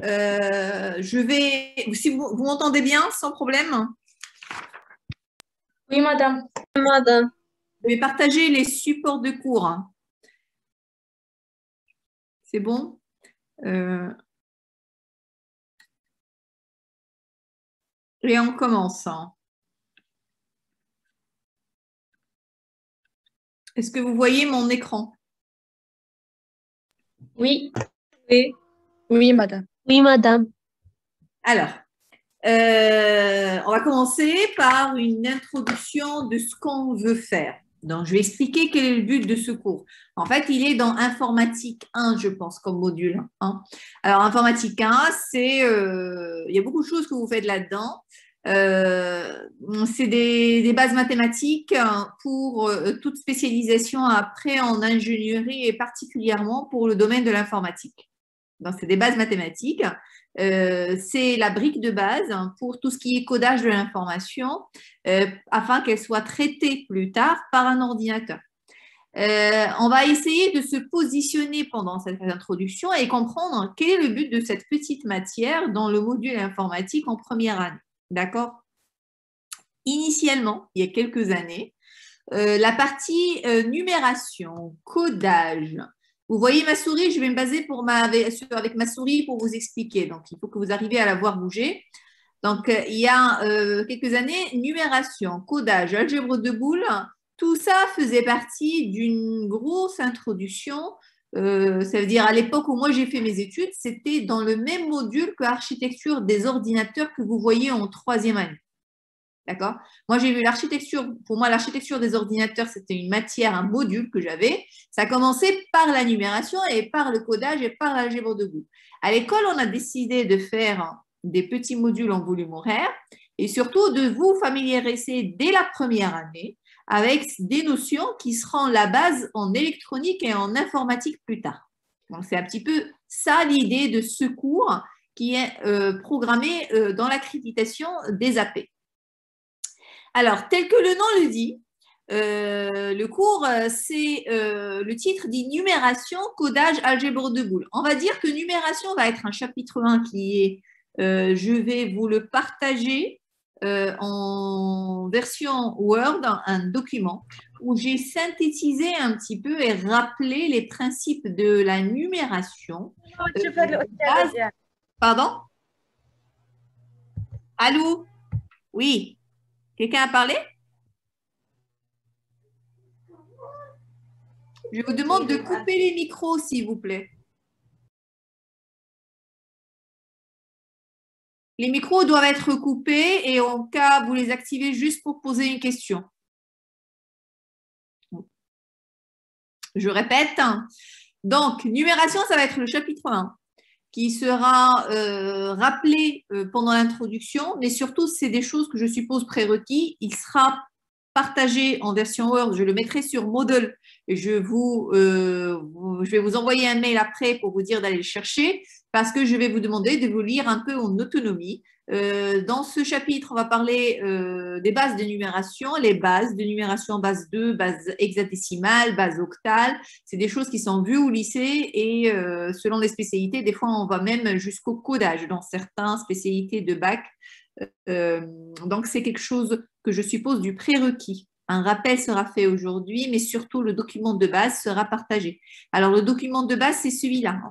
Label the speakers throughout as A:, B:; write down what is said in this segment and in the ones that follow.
A: Si vous m'entendez bien, sans problème,
B: Oui, madame.
C: Madame.
A: je vais partager les supports de cours. C'est bon? Et on commence. Est-ce que vous voyez mon écran?
B: Oui.
C: Oui.
B: Oui, madame.
C: Oui, madame.
A: Alors, on va commencer par une introduction de ce qu'on veut faire. Donc, je vais expliquer quel est le but de ce cours. En fait, il est dans informatique 1, je pense, comme module 1. Alors, informatique 1, il y a beaucoup de choses que vous faites là-dedans. C'est des bases mathématiques pour toute spécialisation après en ingénierie et particulièrement pour le domaine de l'informatique. Donc, c'est des bases mathématiques. C'est la brique de base pour tout ce qui est codage de l'information afin qu'elle soit traitée plus tard par un ordinateur. On va essayer de se positionner pendant cette introduction et comprendre quel est le but de cette petite matière dans le module informatique en première année. D'accord? Initialement, il y a quelques années, la partie numération, codage. Vous voyez ma souris, je vais me baser avec ma souris pour vous expliquer. Donc, il faut que vous arriviez à la voir bouger. Donc, il y a quelques années, numération, codage, algèbre de boules, tout ça faisait partie d'une grosse introduction. Ça veut dire, à l'époque où moi j'ai fait mes études, c'était dans le même module que architecture des ordinateurs que vous voyez en troisième année. D'accord? Moi, j'ai vu l'architecture. Pour moi, l'architecture des ordinateurs, c'était une matière, un module que j'avais. Ça a commencé par la numération et par le codage et par l'algèbre de boules. À l'école, on a décidé de faire des petits modules en volume horaire et surtout de vous familiariser dès la première année avec des notions qui seront la base en électronique et en informatique plus tard. Donc, c'est un petit peu ça l'idée de ce cours qui est programmé dans l'accréditation des AP. Alors, tel que le nom le dit, le cours, le titre dit numération, codage, algèbre de boules. On va dire que numération va être un chapitre 1 qui est, je vais vous le partager en version Word, un document où j'ai synthétisé un petit peu et rappelé les principes de la numération. Pardon? Allô? Oui. Quelqu'un a parlé? Je vous demande de couper les micros, s'il vous plaît. Les micros doivent être coupés et en cas, vous les activez juste pour poser une question. Je répète. Donc, numération, ça va être le chapitre 1 qui sera rappelé pendant l'introduction, mais surtout, c'est des choses que je suppose prérequis. Il sera partagé en version Word, je le mettrai sur Moodle et je vais vous envoyer un mail après pour vous dire d'aller le chercher parce que je vais vous demander de vous lire un peu en autonomie. Dans ce chapitre, on va parler des bases de numération, les bases de numération, base 2, base hexadécimale, base octale. C'est des choses qui sont vues au lycée et selon les spécialités, des fois, on va même jusqu'au codage dans certaines spécialités de bac. Donc, c'est quelque chose que je suppose du prérequis. Un rappel sera fait aujourd'hui, mais surtout le document de base sera partagé. Alors, le document de base, c'est celui-là,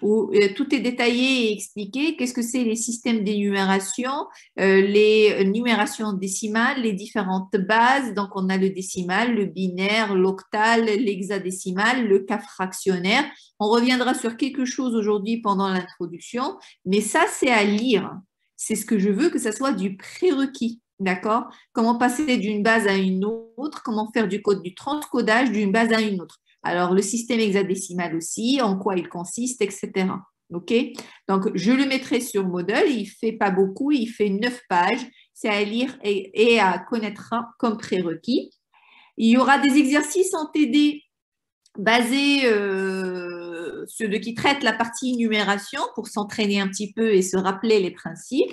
A: où tout est détaillé et expliqué. Qu'est-ce que c'est les systèmes d'énumération, les numérations décimales, les différentes bases. Donc, on a le décimal, le binaire, l'octal, l'hexadécimal, le cas fractionnaire. On reviendra sur quelque chose aujourd'hui pendant l'introduction, mais ça, c'est à lire. C'est ce que je veux que ça soit du prérequis, d'accord? Comment passer d'une base à une autre, comment faire du transcodage d'une base à une autre. Alors, le système hexadécimal aussi, en quoi il consiste, etc. OK? Donc, je le mettrai sur Moodle. Il ne fait pas beaucoup, il fait 9 pages. C'est à lire et à connaître comme prérequis. Il y aura des exercices en TD basés ceux qui traitent la partie numération pour s'entraîner un petit peu et se rappeler les principes.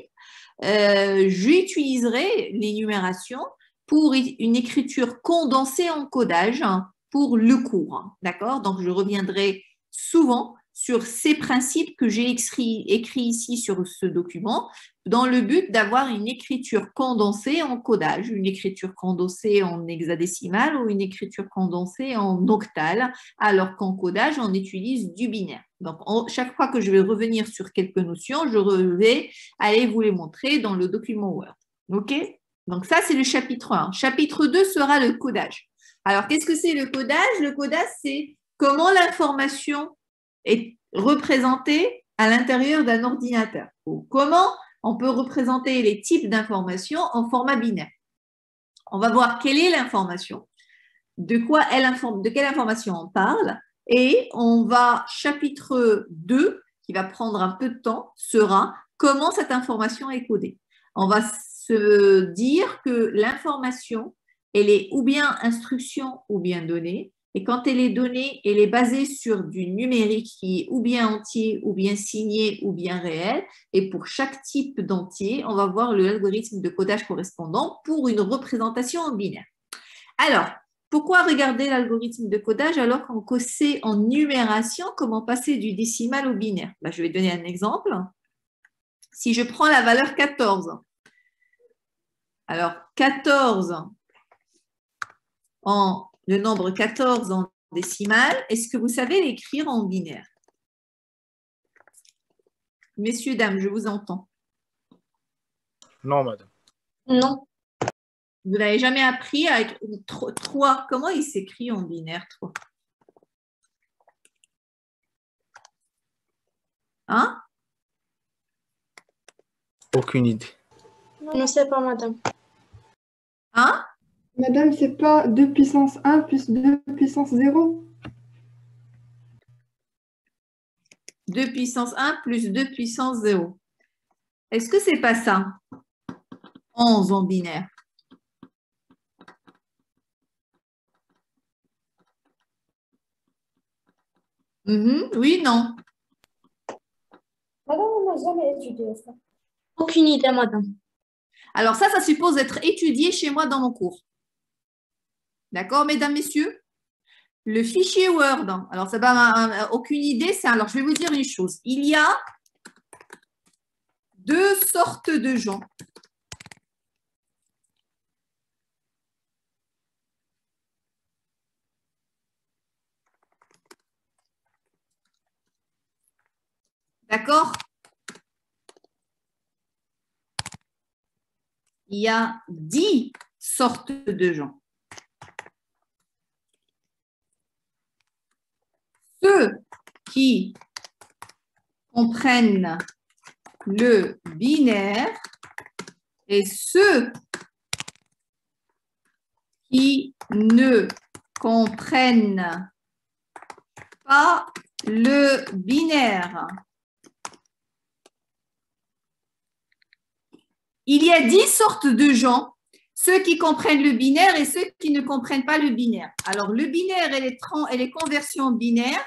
A: J'utiliserai l'énumération pour une écriture condensée en codage pour le cours. D'accord? Donc, je reviendrai souvent sur ces principes que j'ai écrits ici sur ce document, dans le but d'avoir une écriture condensée en codage, une écriture condensée en hexadécimal ou une écriture condensée en octal, alors qu'en codage, on utilise du binaire. Donc, chaque fois que je vais revenir sur quelques notions, je vais aller vous les montrer dans le document Word. OK? Donc, ça, c'est le chapitre 1. Chapitre 2 sera le codage. Alors, qu'est-ce que c'est le codage? Le codage, c'est comment l'information est représentée à l'intérieur d'un ordinateur. Ou comment on peut représenter les types d'informations en format binaire. On va voir quelle est l'information, de quelle information on parle, et on va, chapitre 2, qui va prendre un peu de temps, sera comment cette information est codée. On va se dire que l'information, elle est ou bien instruction ou bien donnée, et quand elle est donnée, elle est basée sur du numérique qui est ou bien entier, ou bien signé, ou bien réel, et pour chaque type d'entier, on va voir l'algorithme de codage correspondant pour une représentation en binaire. Alors, pourquoi regarder l'algorithme de codage alors qu'on sait en numération comment passer du décimal au binaire? Je vais donner un exemple. Si je prends la valeur 14, alors 14 le nombre 14 en décimal, est-ce que vous savez l'écrire en binaire? Messieurs, dames, je vous entends.
B: Non, madame.
C: Non.
A: Vous n'avez jamais appris avec 3. Comment il s'écrit en binaire 3? Hein?
B: Aucune idée.
C: Je ne sais pas, madame.
A: Hein?
D: Madame, c'est pas 2 puissance 1 plus 2 puissance 0?
A: 2 puissance 1 plus 2 puissance 0. Est-ce que c'est pas ça? 11 en binaire. Oui, non.
E: Madame, on n'a jamais étudié ça.
C: Aucune idée, madame.
A: Alors ça suppose être étudié chez moi dans mon cours. D'accord, mesdames, messieurs? Le fichier Word, alors ça va, aucune idée, alors je vais vous dire une chose. Il y a 2 sortes de gens. D'accord? Il y a 10 sortes de gens. Ceux qui comprennent le binaire et ceux qui ne comprennent pas le binaire. Il y a 10 sortes de gens, ceux qui comprennent le binaire et ceux qui ne comprennent pas le binaire. Alors, le binaire et les conversions binaires.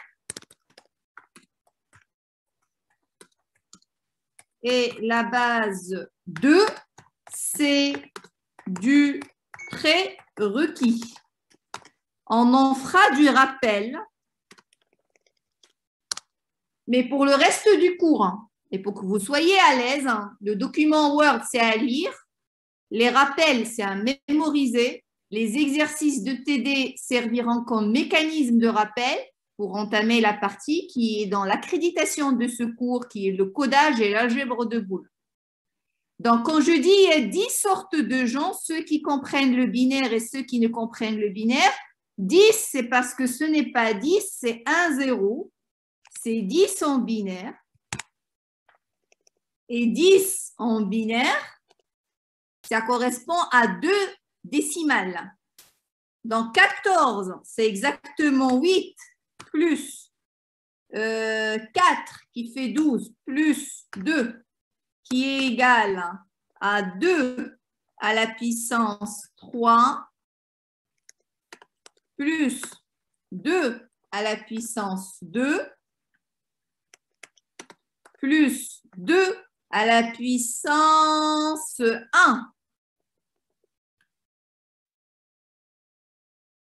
A: Et la base 2, c'est du prérequis. On en fera du rappel, mais pour le reste du cours, et pour que vous soyez à l'aise, le document Word, c'est à lire, les rappels, c'est à mémoriser, les exercices de TD serviront comme mécanisme de rappel pour entamer la partie qui est dans l'accréditation de ce cours, qui est le codage et l'algèbre de boules. Donc, quand je dis il y a 10 sortes de gens, ceux qui comprennent le binaire et ceux qui ne comprennent le binaire, 10, c'est parce que ce n'est pas 10, c'est 1, 0. C'est 10 en binaire. Et 10 en binaire, ça correspond à 2 décimales. Donc, 14, c'est exactement 8 plus 4 qui fait 12 plus 2 qui est égal à 2 à la puissance 3 plus 2 à la puissance 2 plus 2 à la puissance 1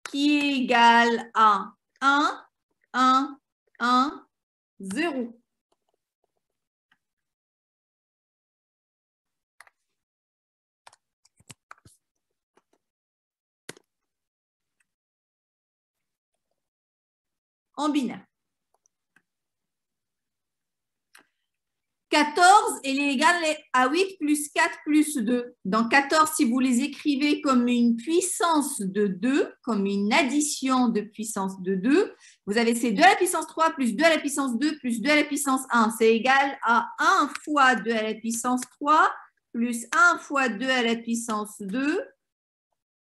A: qui est égal à 1, 1, 1, 0. En binaire. 14, elle est égale à 8 plus 4 plus 2. Dans 14, si vous les écrivez comme une puissance de 2, comme une addition de puissance de 2, vous avez ces 2 à la puissance 3 plus 2 à la puissance 2 plus 2 à la puissance 1. C'est égal à 1 fois 2 à la puissance 3 plus 1 fois 2 à la puissance 2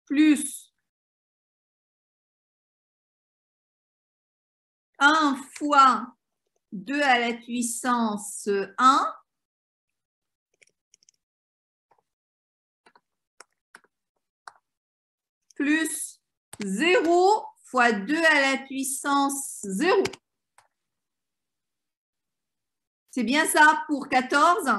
A: plus 1 fois 2 à la puissance 1 plus 0 fois 2 à la puissance 0. C'est bien ça pour 14.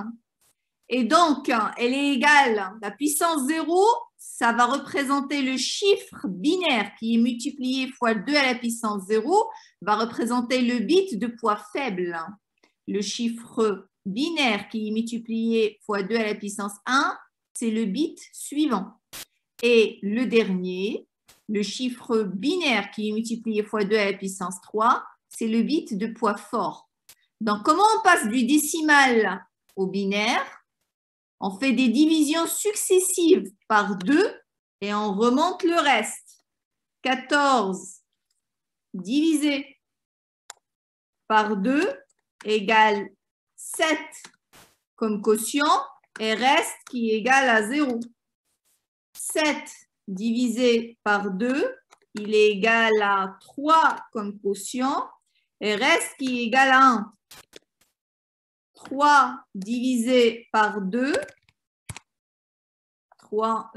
A: Et donc, elle est égale, la puissance 0, ça va représenter le chiffre binaire qui est multiplié fois 2 à la puissance 0, va représenter le bit de poids faible. Le chiffre binaire qui est multiplié fois 2 à la puissance 1, c'est le bit suivant. Et le dernier, le chiffre binaire qui est multiplié fois 2 à la puissance 3, c'est le bit de poids fort. Donc, comment on passe du décimal au binaire? On fait des divisions successives par 2 et on remonte le reste. 14 divisé par 2 égale 7 comme quotient et reste qui est égal à 0. 7 divisé par 2, il est égal à 3 comme quotient et reste qui est égal à 1. 3 divisé par 2, 3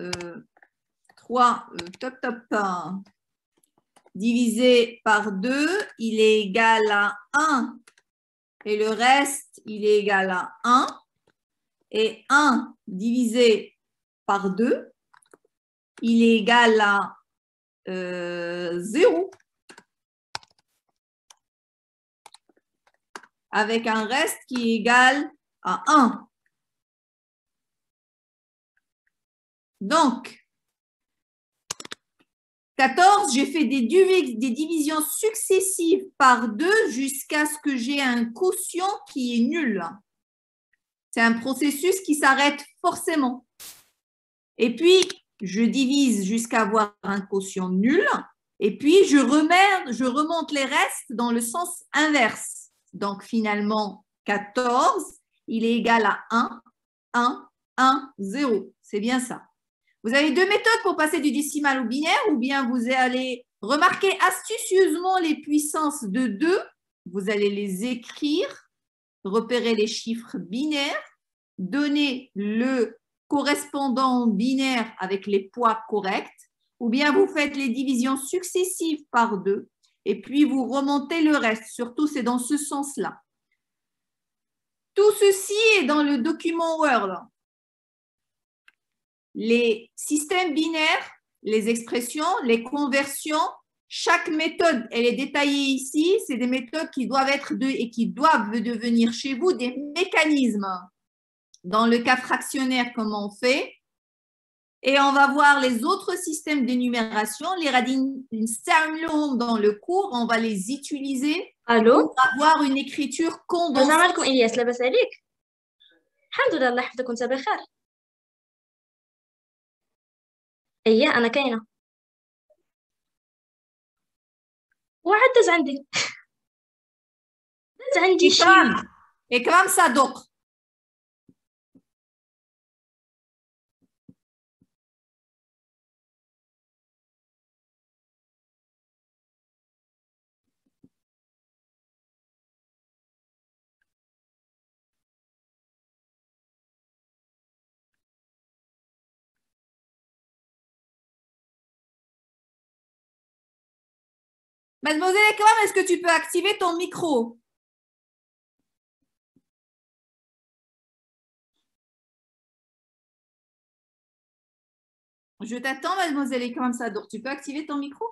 A: divisé par 2, il est égal à 1 et le reste, il est égal à 1. Et 1 divisé par 2, il est égal à 0. Avec un reste qui est égal à 1. Donc, 14, j'ai fait des divisions successives par 2 jusqu'à ce que j'ai un quotient qui est nul. C'est un processus qui s'arrête forcément. Et puis, je divise jusqu'à avoir un quotient nul. Et puis, je remonte les restes dans le sens inverse. Donc, finalement, 14, il est égal à 1, 1, 1, 0. C'est bien ça. Vous avez deux méthodes pour passer du décimal au binaire, ou bien vous allez remarquer astucieusement les puissances de 2. Vous allez les écrire, repérer les chiffres binaires, donner le correspondant binaire avec les poids corrects, ou bien vous faites les divisions successives par 2 et puis vous remontez le reste. Surtout, c'est dans ce sens-là. Tout ceci est dans le document Word. Les systèmes binaires, les expressions, les conversions, chaque méthode, elle est détaillée ici. C'est des méthodes qui doivent être et qui doivent devenir chez vous des mécanismes. Dans le cas fractionnaire, comment on fait? Et on va voir les autres systèmes d'énumération. Les radines dans le cours, on va les utiliser
C: الو
A: pour avoir une écriture condensée.
C: السلام عليكم الياس، لاباس عليك؟ الحمد لله، الله يحفظك وانت بخير. ايه انا كاينه وعاد داز عندي داز عندي شي
A: إكرام صدوق. Mademoiselle Ekram, est-ce que tu peux activer ton micro? Je t'attends, Mademoiselle Ekram Sadour. Tu peux activer ton micro?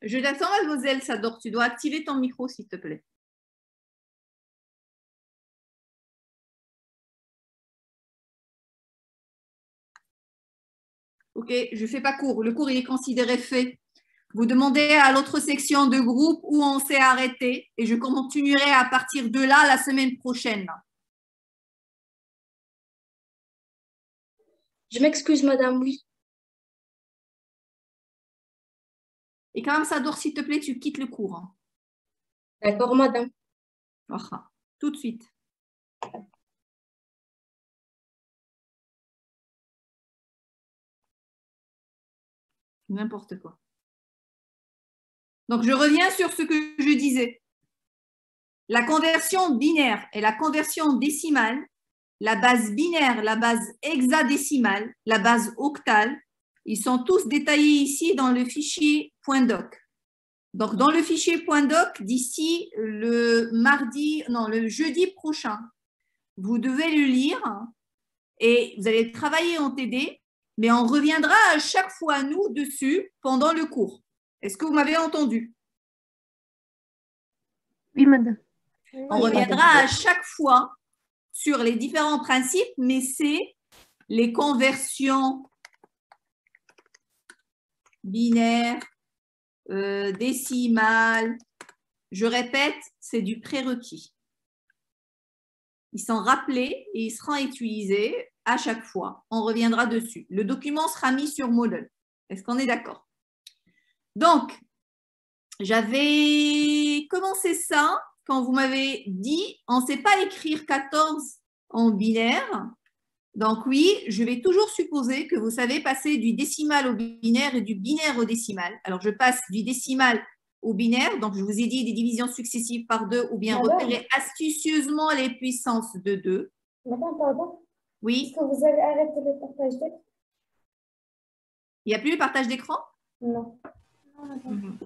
A: Je t'attends, mademoiselle Sador. Tu dois activer ton micro, s'il te plaît. Ok, je ne fais pas cours. Le cours, il est considéré fait. Vous demandez à l'autre section de groupe où on s'est arrêté et je continuerai à partir de là la semaine prochaine.
C: Je m'excuse, madame, oui.
A: Et quand même, Sador, s'il te plaît, tu quittes le cours. Hein.
C: D'accord, madame.
A: Voilà. Tout de suite. N'importe quoi. Donc, je reviens sur ce que je disais. La conversion binaire et la conversion décimale, la base binaire, la base hexadécimale, la base octale, ils sont tous détaillés ici dans le fichier .doc. Donc, dans le fichier .doc, d'ici le jeudi prochain, vous devez le lire et vous allez travailler en TD, mais on reviendra à chaque fois, nous, dessus pendant le cours. Est-ce que vous m'avez entendu?
D: Oui, madame.
A: On reviendra à chaque fois sur les différents principes, mais c'est les conversions binaires, décimales. Je répète, c'est du prérequis. Ils sont rappelés et ils seront utilisés à chaque fois. On reviendra dessus. Le document sera mis sur Moodle. Est-ce qu'on est d'accord? Donc, j'avais commencé ça quand vous m'avez dit on ne sait pas écrire 14 en binaire. Donc oui, je vais toujours supposer que vous savez passer du décimal au binaire et du binaire au décimal. Alors, je passe du décimal au binaire. Donc, je vous ai dit des divisions successives par 2 ou bien repérer astucieusement les puissances de 2.
E: Madame, pardon.
A: Oui.
E: Est-ce que vous avez arrêté le partage d'écran?
A: Il n'y a plus le partage d'écran?
E: Non. Non, madame.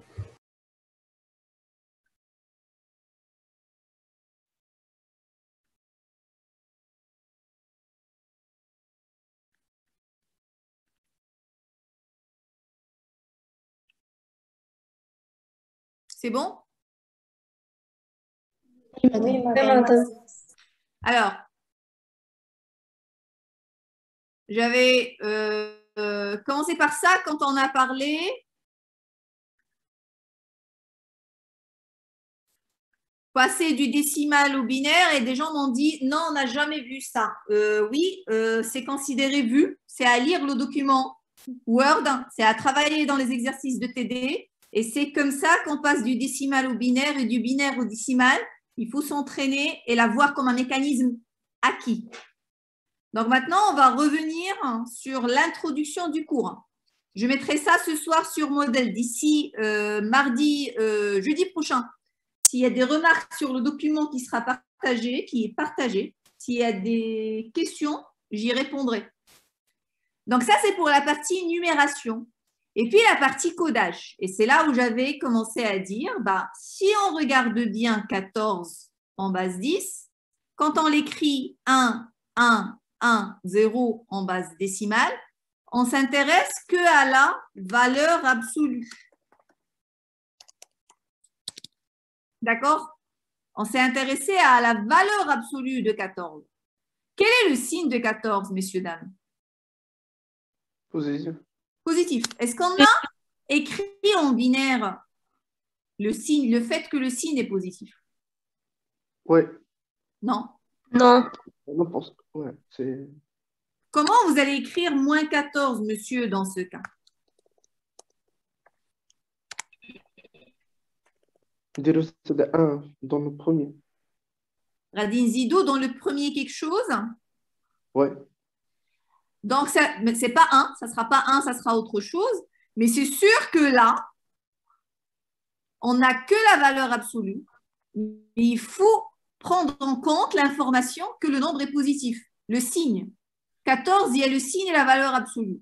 A: C'est bon?
E: Oui, madame.
A: Alors, j'avais commencé par ça quand on a parlé passer du décimal au binaire et des gens m'ont dit non, on n'a jamais vu ça. Oui, c'est considéré vu, c'est à lire le document Word, c'est à travailler dans les exercices de TD et c'est comme ça qu'on passe du décimal au binaire et du binaire au décimal. Il faut s'entraîner et la voir comme un mécanisme acquis. Donc maintenant, on va revenir sur l'introduction du cours. Je mettrai ça ce soir sur Moodle d'ici jeudi prochain. S'il y a des remarques sur le document qui sera partagé, qui est partagé, s'il y a des questions, j'y répondrai. Donc ça, c'est pour la partie numération. Et puis la partie codage. Et c'est là où j'avais commencé à dire, si on regarde bien 14 en base 10, quand on l'écrit 1, 1, 1, 0 en base décimale, on s'intéresse qu'à la valeur absolue. D'accord? On s'est intéressé à la valeur absolue de 14. Quel est le signe de 14, messieurs, dames?
B: Positif.
A: Positif. Est-ce qu'on a écrit en binaire le signe, le fait que le signe est positif?
B: Oui.
A: Non.
C: Non.
B: Ouais, c'est...
A: Comment vous allez écrire moins 14, monsieur, dans ce cas?
B: Dire c'est de 1 dans le premier.
A: Radin Zido, dans le premier quelque chose?
B: Oui.
A: Donc, ce n'est pas 1, ça ne sera pas 1, ça sera autre chose. Mais c'est sûr que là, on n'a que la valeur absolue. Mais il faut prendre en compte l'information que le nombre est positif, le signe. 14, il y a le signe et la valeur absolue.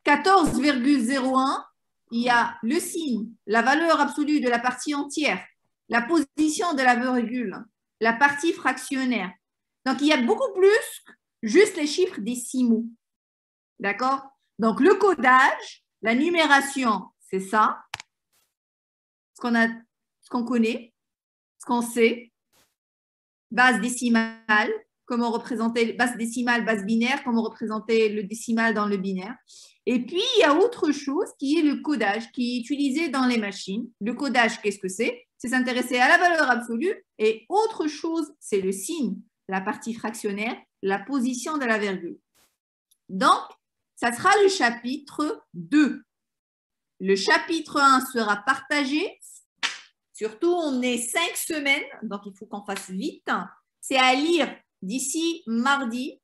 A: 14,01, il y a le signe, la valeur absolue de la partie entière, la position de la virgule, la partie fractionnaire. Donc, il y a beaucoup plus que juste les chiffres décimaux. D'accord? Donc, le codage, la numération, c'est ça. ce qu'on connaît, ce qu'on sait, base décimale, comment représenter base décimale, base binaire, comment représenter le décimal dans le binaire. Et puis, il y a autre chose qui est le codage, qui est utilisé dans les machines. Le codage, qu'est-ce que c'est? C'est s'intéresser à la valeur absolue. Et autre chose, c'est le signe, la partie fractionnaire, la position de la virgule. Donc, ça sera le chapitre 2. Le chapitre 1 sera partagé. Surtout, on est 5 semaines, donc il faut qu'on fasse vite. C'est à lire d'ici mardi.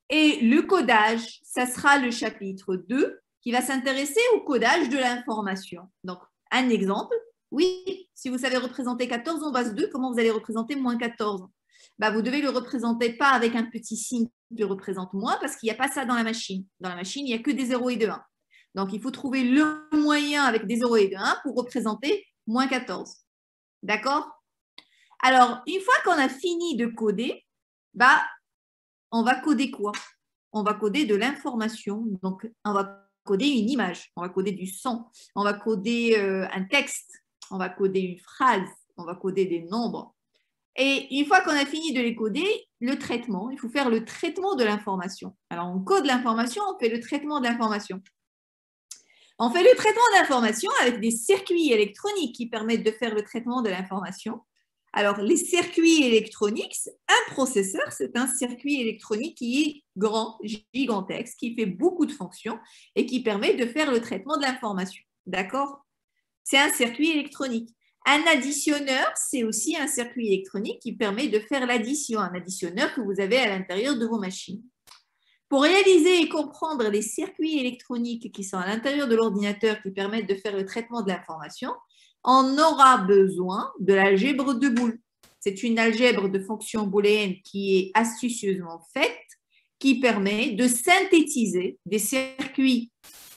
A: Et le codage, ça sera le chapitre 2 qui va s'intéresser au codage de l'information. Donc, un exemple. Oui, si vous savez représenter 14 en base 2, comment vous allez représenter moins 14? Vous devez le représenter pas avec un petit signe qui représente moins parce qu'il n'y a pas ça dans la machine. Dans la machine, il n'y a que des 0 et des 1. Donc, il faut trouver le moyen avec des 0 et des 1 pour représenter moins 14. D'accord? Alors, une fois qu'on a fini de coder, on va coder quoi? On va coder de l'information. Donc, on va coder une image, on va coder du son, on va coder un texte, on va coder une phrase, on va coder des nombres. Et une fois qu'on a fini de les coder, le traitement, il faut faire le traitement de l'information. Alors, on code l'information, on fait le traitement de l'information. On fait le traitement d'information avec des circuits électroniques qui permettent de faire le traitement de l'information. Alors, les circuits électroniques, un processeur, c'est un circuit électronique qui est grand, gigantesque, qui fait beaucoup de fonctions et qui permet de faire le traitement de l'information. D'accord? C'est un circuit électronique. Un additionneur, c'est aussi un circuit électronique qui permet de faire l'addition, un additionneur que vous avez à l'intérieur de vos machines. Pour réaliser et comprendre les circuits électroniques qui sont à l'intérieur de l'ordinateur qui permettent de faire le traitement de l'information, on aura besoin de l'algèbre de Boole. C'est une algèbre de fonctions booléennes qui est astucieusement faite, qui permet de synthétiser des circuits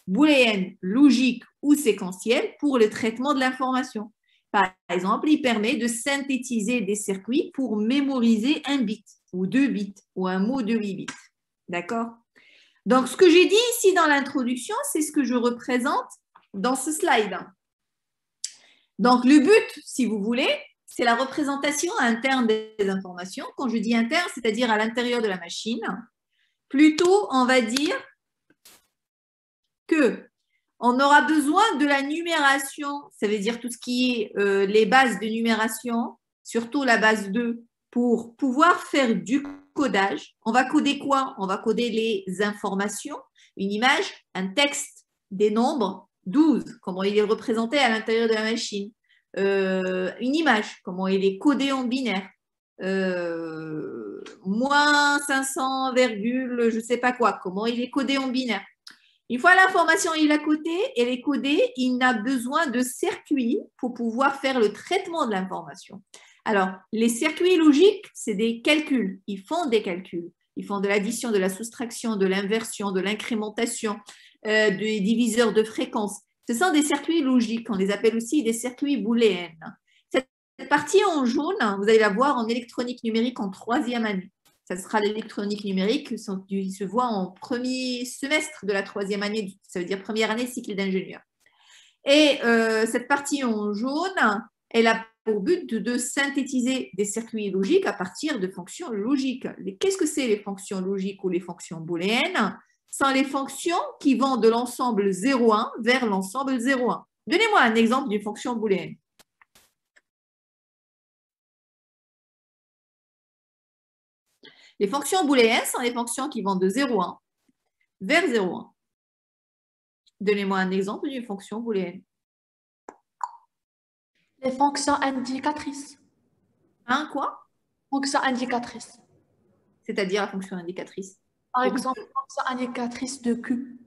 A: booléennes, logiques ou séquentiels pour le traitement de l'information. Par exemple, il permet de synthétiser des circuits pour mémoriser un bit ou 2 bits ou un mot de 8 bits. D'accord? Donc, ce que j'ai dit ici dans l'introduction, c'est ce que je représente dans ce slide. Donc, le but, si vous voulez, c'est la représentation interne des informations. Quand je dis interne, c'est-à-dire à l'intérieur de la machine. Plutôt, on va dire qu'on aura besoin de la numération, ça veut dire tout ce qui est les bases de numération, surtout la base 2, pour pouvoir faire du codage. On va coder quoi? On va coder les informations, une image, un texte, des nombres, 12, comment il est représenté à l'intérieur de la machine. Une image, comment il est codé en binaire. Moins 500, je ne sais pas quoi, comment il est codé en binaire. Une fois l'information elle est codée, il n'a besoin de circuits pour pouvoir faire le traitement de l'information. Alors, les circuits logiques, c'est des calculs. Ils font des calculs. Ils font de l'addition, de la soustraction, de l'inversion, de l'incrémentation, des diviseurs de fréquences. Ce sont des circuits logiques. On les appelle aussi des circuits booléens. Cette partie en jaune, vous allez la voir en électronique numérique en 3e année. Ça sera l'électronique numérique qui se voit en premier semestre de la 3e année. Ça veut dire première année cycle d'ingénieur. Et cette partie en jaune, elle a pour but de synthétiser des circuits logiques à partir de fonctions logiques. Qu'est-ce que c'est les fonctions logiques ou les fonctions booléennes? Ce sont les fonctions qui vont de l'ensemble 0,1 vers l'ensemble 0,1. Donnez-moi un exemple d'une fonction booléenne. Les fonctions booléennes sont les fonctions qui vont de 0,1 vers 0,1. Donnez-moi un exemple d'une fonction booléenne.
F: Les fonctions indicatrices.
A: Hein, quoi?
F: Fonction indicatrice.
A: C'est-à-dire la fonction indicatrice.
F: Par exemple, fonction indicatrice de Q.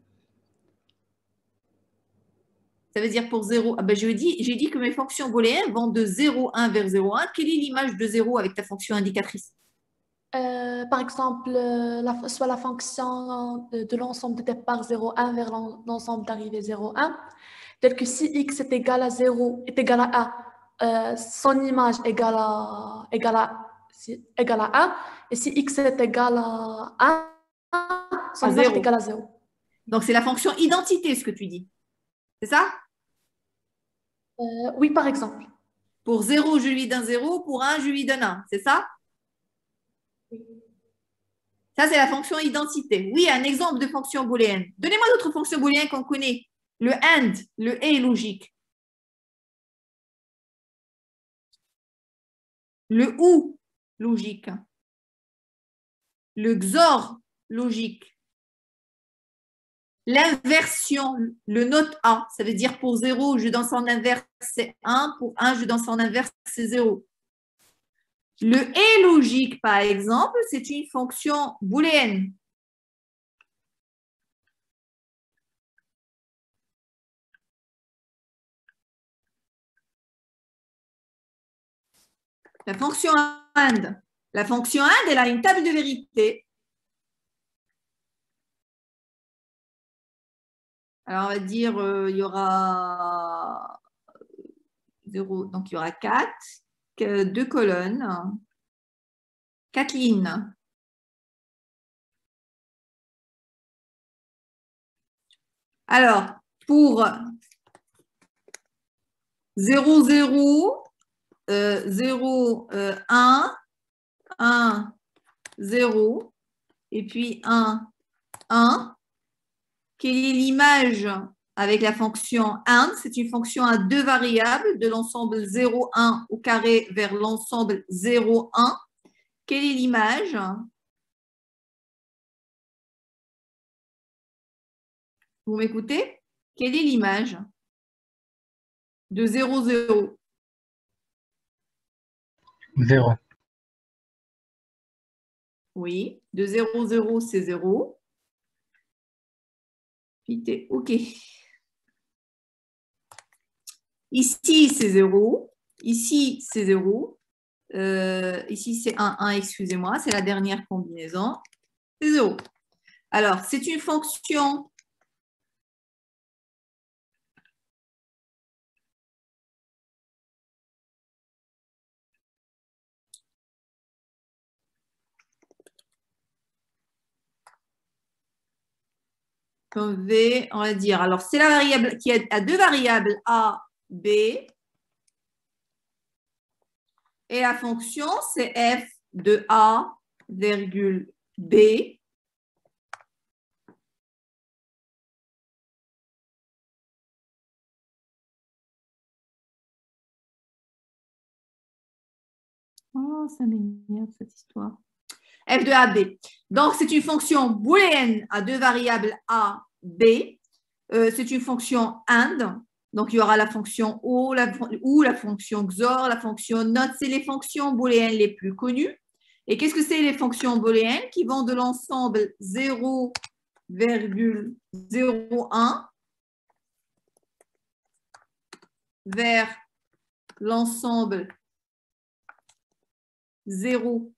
A: Ça veut dire pour 0. J'ai dit que mes fonctions booléennes vont de 0,1 vers 0,1. Quelle est l'image de 0 avec ta fonction indicatrice?
F: Par exemple, soit la fonction de l'ensemble de départ 0,1 vers l'ensemble d'arrivée 0,1, tel que si x est égal à 0, est égal à A, son image égale à 1, et si x est égal à 1, son image est égal à 0.
A: Donc, c'est la fonction identité, ce que tu dis. C'est ça?
F: Oui, par exemple.
A: Pour 0, je lui donne 0. Pour 1, je lui donne 1. C'est ça? Ça, c'est la fonction identité. Oui, un exemple de fonction booléenne. Donnez-moi d'autres fonctions booléennes qu'on connaît. Le AND, le et logique. Le OU, logique. Le XOR, logique. L'inversion, le note A, ça veut dire pour 0, je danse en inverse, c'est 1. Pour 1, je danse en inverse, c'est 0. Le et logique, par exemple, c'est une fonction booléenne. La fonction AND. La fonction AND, elle a une table de vérité. Alors, on va dire, il y aura 0, donc il y aura 4, 2 colonnes, 4 lignes. Alors, pour 0, 0, 0, 1, 1, 0, et puis 1, 1. Quelle est l'image avec la fonction AND? C'est une fonction à deux variables de l'ensemble 0, 1 au carré vers l'ensemble 0, 1. Quelle est l'image? Vous m'écoutez? Quelle est l'image de 0, 0?
G: 0.
A: Oui, de 0, 0, c'est 0. OK. Ici, c'est 0. Ici, c'est 0. Ici, c'est 1, 1, excusez-moi. C'est la dernière combinaison. C'est 0. Alors, c'est une fonction V, on va dire. Alors, c'est la variable qui a deux variables A, B. Et la fonction, c'est f de A, virgule B. Oh, ça m'énerve cette histoire. F de A, B. Donc, c'est une fonction booléenne à deux variables A, B. C'est une fonction AND. Donc, il y aura la fonction O, la fonction XOR, la fonction NOT. C'est les fonctions booléennes les plus connues. Et qu'est-ce que c'est les fonctions booléennes qui vont de l'ensemble 0,01 vers l'ensemble 0,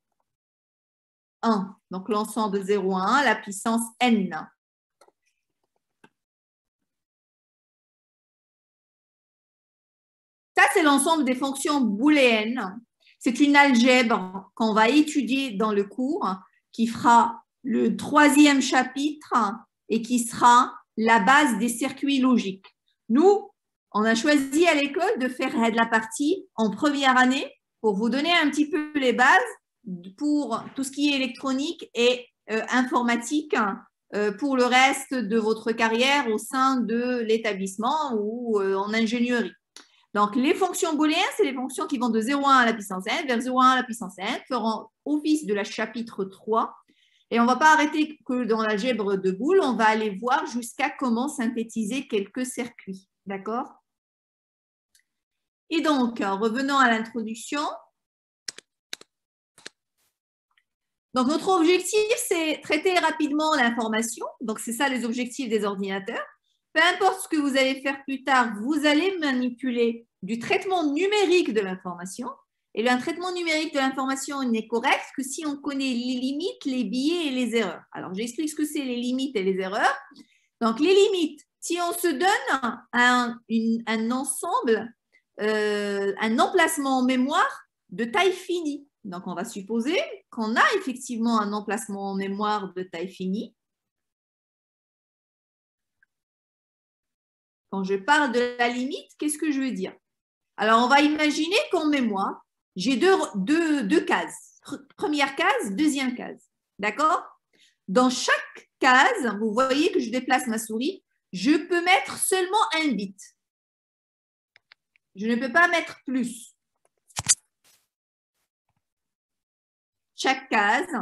A: 1. Donc, l'ensemble 0, 1, la puissance n. Ça, c'est l'ensemble des fonctions booléennes. C'est une algèbre qu'on va étudier dans le cours qui fera le 3e chapitre et qui sera la base des circuits logiques. Nous, on a choisi à l'école de faire la partie en première année pour vous donner un petit peu les bases pour tout ce qui est électronique et informatique pour le reste de votre carrière au sein de l'établissement ou en ingénierie. Donc, les fonctions booléennes, c'est les fonctions qui vont de 0,1 à la puissance n vers 0,1 à la puissance n, feront office de la chapitre 3. Et on ne va pas arrêter que dans l'algèbre de Boole, on va aller voir jusqu'à comment synthétiser quelques circuits. D'accord? Et donc, revenons à l'introduction. Donc, notre objectif, c'est traiter rapidement l'information. Donc, c'est ça les objectifs des ordinateurs. Peu importe ce que vous allez faire plus tard, vous allez manipuler du traitement numérique de l'information. Et le traitement numérique de l'information n'est correct que si on connaît les limites, les biais et les erreurs. Alors, j'explique ce que c'est les limites et les erreurs. Donc, les limites, si on se donne un ensemble, un emplacement en mémoire de taille finie. Donc, on va supposer qu'on a effectivement un emplacement en mémoire de taille finie. Quand je parle de la limite, qu'est-ce que je veux dire? Alors, on va imaginer qu'en mémoire, j'ai deux cases. Première case, deuxième case. D'accord? Dans chaque case, vous voyez que je déplace ma souris, je peux mettre seulement un bit. Je ne peux pas mettre plus. Chaque case,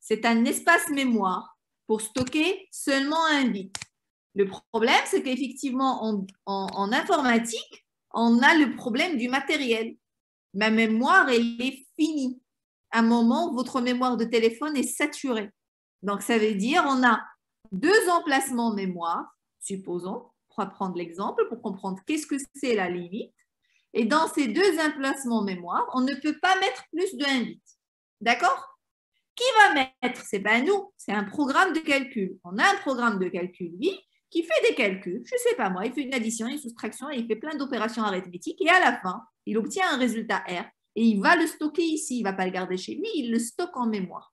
A: c'est un espace mémoire pour stocker seulement un bit. Le problème, c'est qu'effectivement, en informatique, on a le problème du matériel. Ma mémoire, elle est finie. À un moment, votre mémoire de téléphone est saturée. Donc, ça veut dire on a 2 emplacements mémoire, supposons, pour prendre l'exemple, pour comprendre qu'est-ce que c'est la limite. Et dans ces 2 emplacements mémoire, on ne peut pas mettre plus de 1 bit. D'accord? Qui va mettre? C'est pas nous, c'est un programme de calcul. On a un programme de calcul, oui, qui fait des calculs. Je ne sais pas moi, il fait une addition, une soustraction, et il fait plein d'opérations arithmétiques. Et à la fin, il obtient un résultat R. Et il va le stocker ici. Il ne va pas le garder chez lui, il le stocke en mémoire.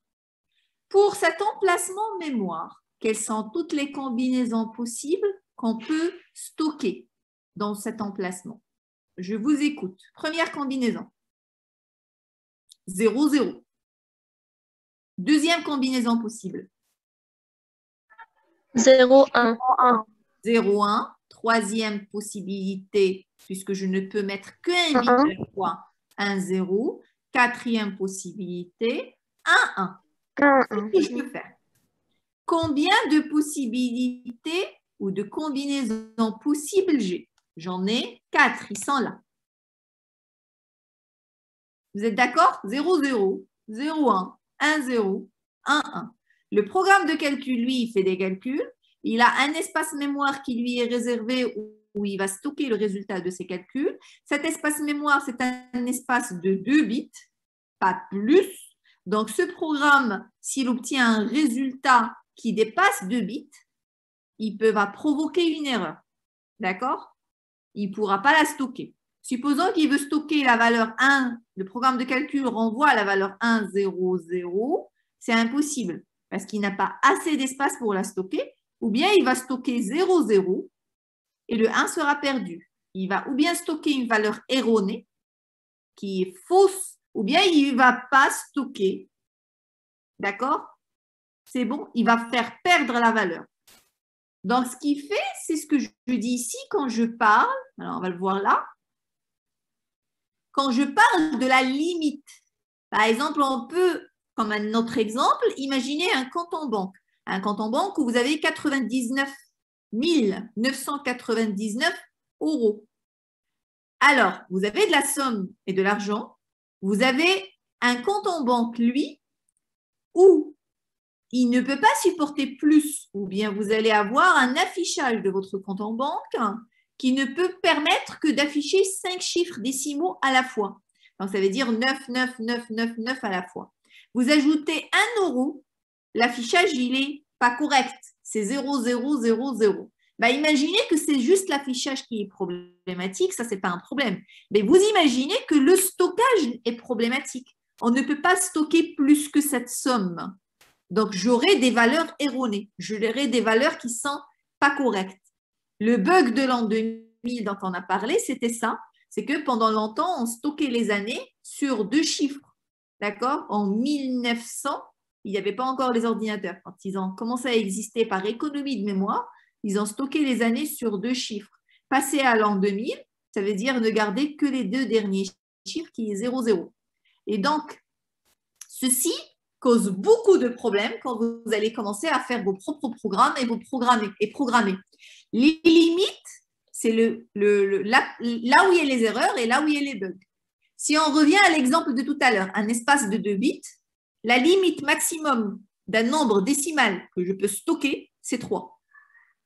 A: Pour cet emplacement mémoire, quelles sont toutes les combinaisons possibles qu'on peut stocker dans cet emplacement? Je vous écoute. Première combinaison. 0, 0. Deuxième combinaison possible.
C: 0, 1.
A: 0, 1. Troisième possibilité, puisque je ne peux mettre qu'un bit à la fois, 1, 0. Quatrième possibilité, 1, 1. Qu'est-ce que je peux faire? Combien de possibilités ou de combinaisons possibles j'ai? J'en ai 4, ils sont là. Vous êtes d'accord? 0, 0, 0, 1, 1, 0, 1, 1. Le programme de calcul, lui, il fait des calculs. Il a un espace mémoire qui lui est réservé où il va stocker le résultat de ses calculs. Cet espace mémoire, c'est un espace de 2 bits, pas plus. Donc, ce programme, s'il obtient un résultat qui dépasse 2 bits, va provoquer une erreur. D'accord? Il ne pourra pas la stocker. Supposons qu'il veut stocker la valeur 1, le programme de calcul renvoie à la valeur 1, 0, 0. C'est impossible parce qu'il n'a pas assez d'espace pour la stocker. Ou bien il va stocker 0, 0 et le 1 sera perdu. Il va ou bien stocker une valeur erronée qui est fausse, ou bien il ne va pas stocker. D'accord? C'est bon? Il va faire perdre la valeur. Donc, ce qu'il fait, c'est ce que je dis ici quand je parle. Alors, on va le voir là. Quand je parle de la limite, par exemple, on peut, comme un autre exemple, imaginer un compte en banque. Un compte en banque où vous avez 99 999 €. Alors, vous avez de la somme et de l'argent. Vous avez un compte en banque, lui, où il ne peut pas supporter plus, ou bien vous allez avoir un affichage de votre compte en banque qui ne peut permettre que d'afficher 5 chiffres décimaux à la fois. Donc, ça veut dire 9, 9, 9, 9, 9 à la fois. Vous ajoutez 1 €, l'affichage, il n'est pas correct. C'est 0, 0, 0, 0. Imaginez que c'est juste l'affichage qui est problématique, ça, ce n'est pas un problème. Mais vous imaginez que le stockage est problématique. On ne peut pas stocker plus que cette somme. Donc, j'aurai des valeurs erronées. J'aurai des valeurs qui ne sont pas correctes. Le bug de l'an 2000 dont on a parlé, c'était ça. C'est que pendant longtemps, on stockait les années sur 2 chiffres. D'accord? En 1900, il n'y avait pas encore les ordinateurs. Quand ils ont commencé à exister par économie de mémoire, ils ont stocké les années sur 2 chiffres. Passé à l'an 2000, ça veut dire ne garder que les 2 derniers chiffres qui est 0, 0. Et donc, ceci cause beaucoup de problèmes quand vous allez commencer à faire vos propres programmes et vous programmer. Les limites, c'est là où il y a les erreurs et là où il y a les bugs. Si on revient à l'exemple de tout à l'heure, un espace de 2 bits, la limite maximum d'un nombre décimal que je peux stocker, c'est 3.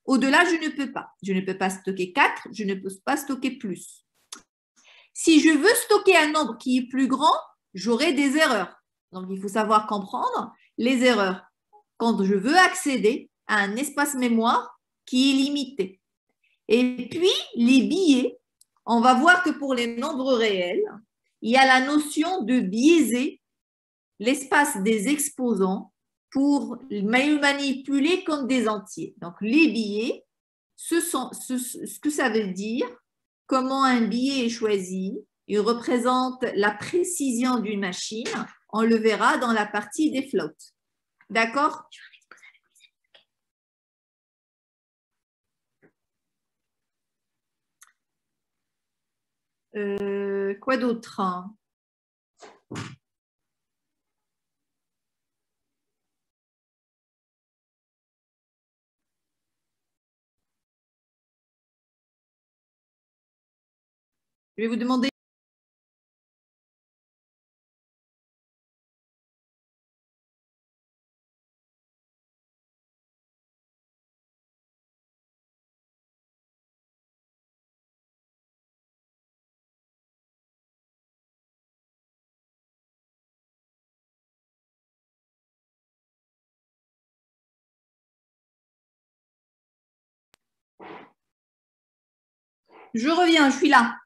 A: Au-delà, je ne peux pas. Je ne peux pas stocker 4, je ne peux pas stocker plus. Si je veux stocker un nombre qui est plus grand, j'aurai des erreurs. Donc, il faut savoir comprendre les erreurs quand je veux accéder à un espace mémoire qui est limité. Et puis, les biais, on va voir que pour les nombres réels, il y a la notion de biaiser l'espace des exposants pour manipuler comme des entiers. Donc, les biais, ce que ça veut dire, comment un biais est choisi, il représente la précision d'une machine. On le verra dans la partie des floats. D'accord? Quoi d'autre? Je vais vous demander. Je reviens, je suis là.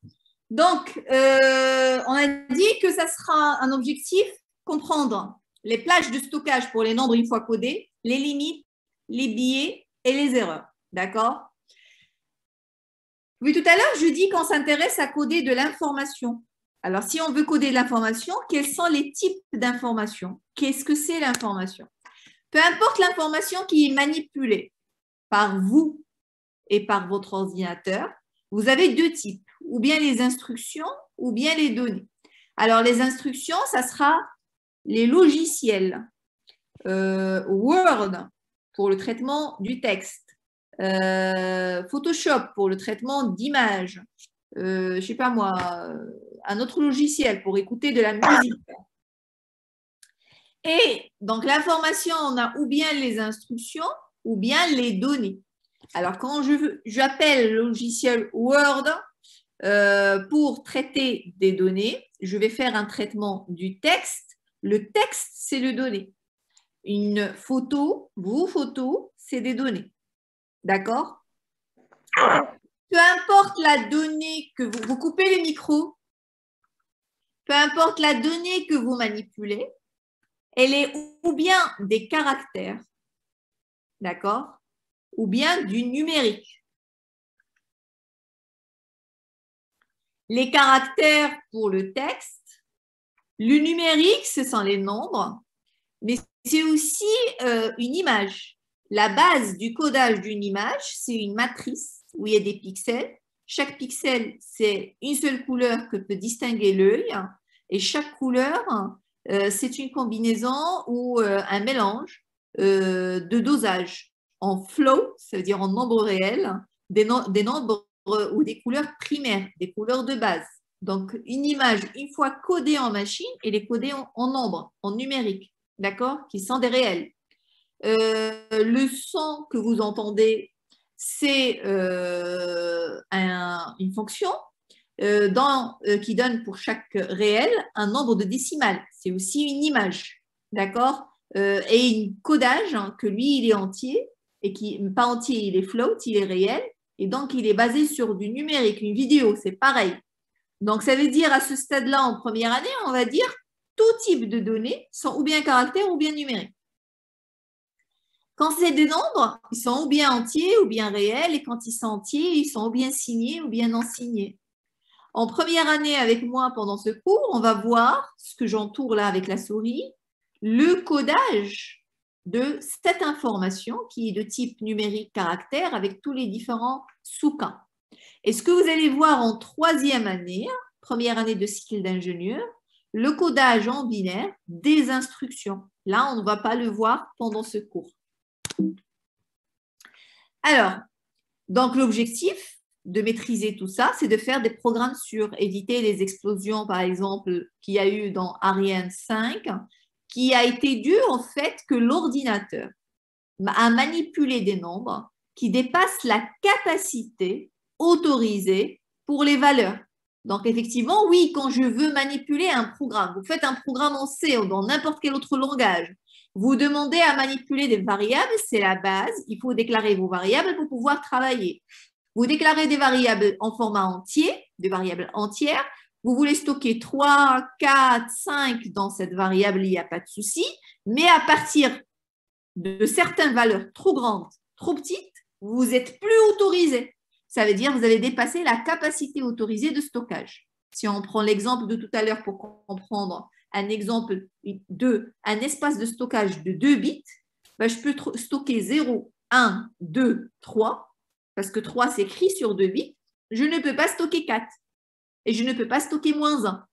A: Donc, on a dit que ça sera un objectif, comprendre les plages de stockage pour les nombres une fois codés, les limites, les biais et les erreurs. D'accord? Oui, tout à l'heure, je dis qu'on s'intéresse à coder de l'information. Alors, si on veut coder de l'information, quels sont les types d'informations? Qu'est-ce que c'est l'information? Peu importe l'information qui est manipulée par vous et par votre ordinateur, vous avez deux types, ou bien les instructions ou bien les données. Alors, les instructions, ça sera les logiciels Word pour le traitement du texte, Photoshop pour le traitement d'images, je ne sais pas moi, un autre logiciel pour écouter de la musique. Et donc, l'information, on a ou bien les instructions ou bien les données. Alors, quand j'appelle le logiciel Word pour traiter des données, je vais faire un traitement du texte. Le texte, c'est le donné. Une photo, vos photos, c'est des données. D'accord? Peu importe la donnée que vous coupez les micros, peu importe la donnée que vous manipulez, elle est ou bien des caractères, d'accord? Ou bien du numérique. Les caractères pour le texte, le numérique, ce sont les nombres, mais c'est aussi une image. La base du codage d'une image, c'est une matrice où il y a des pixels. Chaque pixel, c'est une seule couleur que peut distinguer l'œil. Et chaque couleur, c'est une combinaison ou un mélange de dosage en flow, ça veut dire en nombre réel, des nombres ou des couleurs primaires, des couleurs de base. Donc, une image, une fois codée en machine, elle est codée en nombre, en numérique, d'accord, qui sont des réels. Le son que vous entendez, c'est une fonction qui donne pour chaque réel un nombre de décimales. C'est aussi une image, d'accord, et un codage que lui, il est entier, et qui, pas entier, il est float, il est réel, et donc il est basé sur du numérique. Une vidéo, c'est pareil. Donc, ça veut dire à ce stade-là, en première année, on va dire tout type de données sont ou bien caractères ou bien numériques. Quand c'est des nombres, ils sont ou bien entiers ou bien réels, et quand ils sont entiers, ils sont ou bien signés ou bien non signés. En première année avec moi, pendant ce cours, on va voir ce que j'entoure là avec la souris, le codage de cette information qui est de type numérique caractère avec tous les différents sous-cas. Et ce que vous allez voir en troisième année, première année de cycle d'ingénieur, le codage en binaire des instructions. Là, on ne va pas le voir pendant ce cours. Alors, donc l'objectif de maîtriser tout ça, c'est de faire des programmes sur éviter les explosions, par exemple, qu'il y a eu dans Ariane 5, qui a été dû au fait que l'ordinateur a manipulé des nombres qui dépassent la capacité autorisée pour les valeurs. Donc, effectivement, oui, quand je veux manipuler un programme, vous faites un programme en C ou dans n'importe quel autre langage, vous demandez à manipuler des variables, c'est la base, il faut déclarer vos variables pour pouvoir travailler. Vous déclarez des variables en format entier, des variables entières, vous voulez stocker 3, 4, 5 dans cette variable, il n'y a pas de souci, mais à partir de certaines valeurs trop grandes, trop petites, vous n'êtes plus autorisé. Ça veut dire que vous avez dépassé la capacité autorisée de stockage. si on prend l'exemple de tout à l'heure pour comprendre un exemple de un espace de stockage de 2 bits, ben, je peux stocker 0, 1, 2, 3, parce que 3 s'écrit sur 2 bits. Je ne peux pas stocker 4 et je ne peux pas stocker moins 1.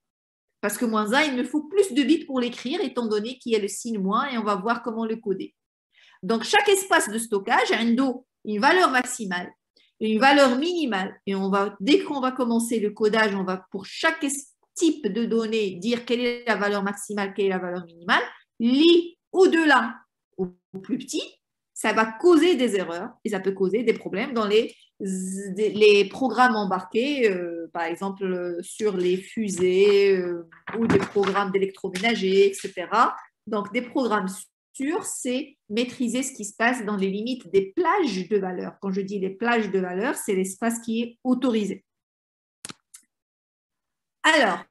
A: Parce que moins 1, il me faut plus de bits pour l'écrire, étant donné qu'il y a le signe moins, et on va voir comment le coder. Donc, chaque espace de stockage a une valeur maximale et une valeur minimale. Et dès qu'on va commencer le codage, on va pour chaque type de données dire quelle est la valeur maximale, quelle est la valeur minimale. Au-delà, au plus petit, ça va causer des erreurs et ça peut causer des problèmes dans les programmes embarqués, par exemple sur les fusées ou des programmes d'électroménager, etc. Donc, des programmes sûrs, c'est maîtriser ce qui se passe dans les limites des plages de valeur. Quand je dis les plages de valeur, c'est l'espace qui est autorisé. Alors,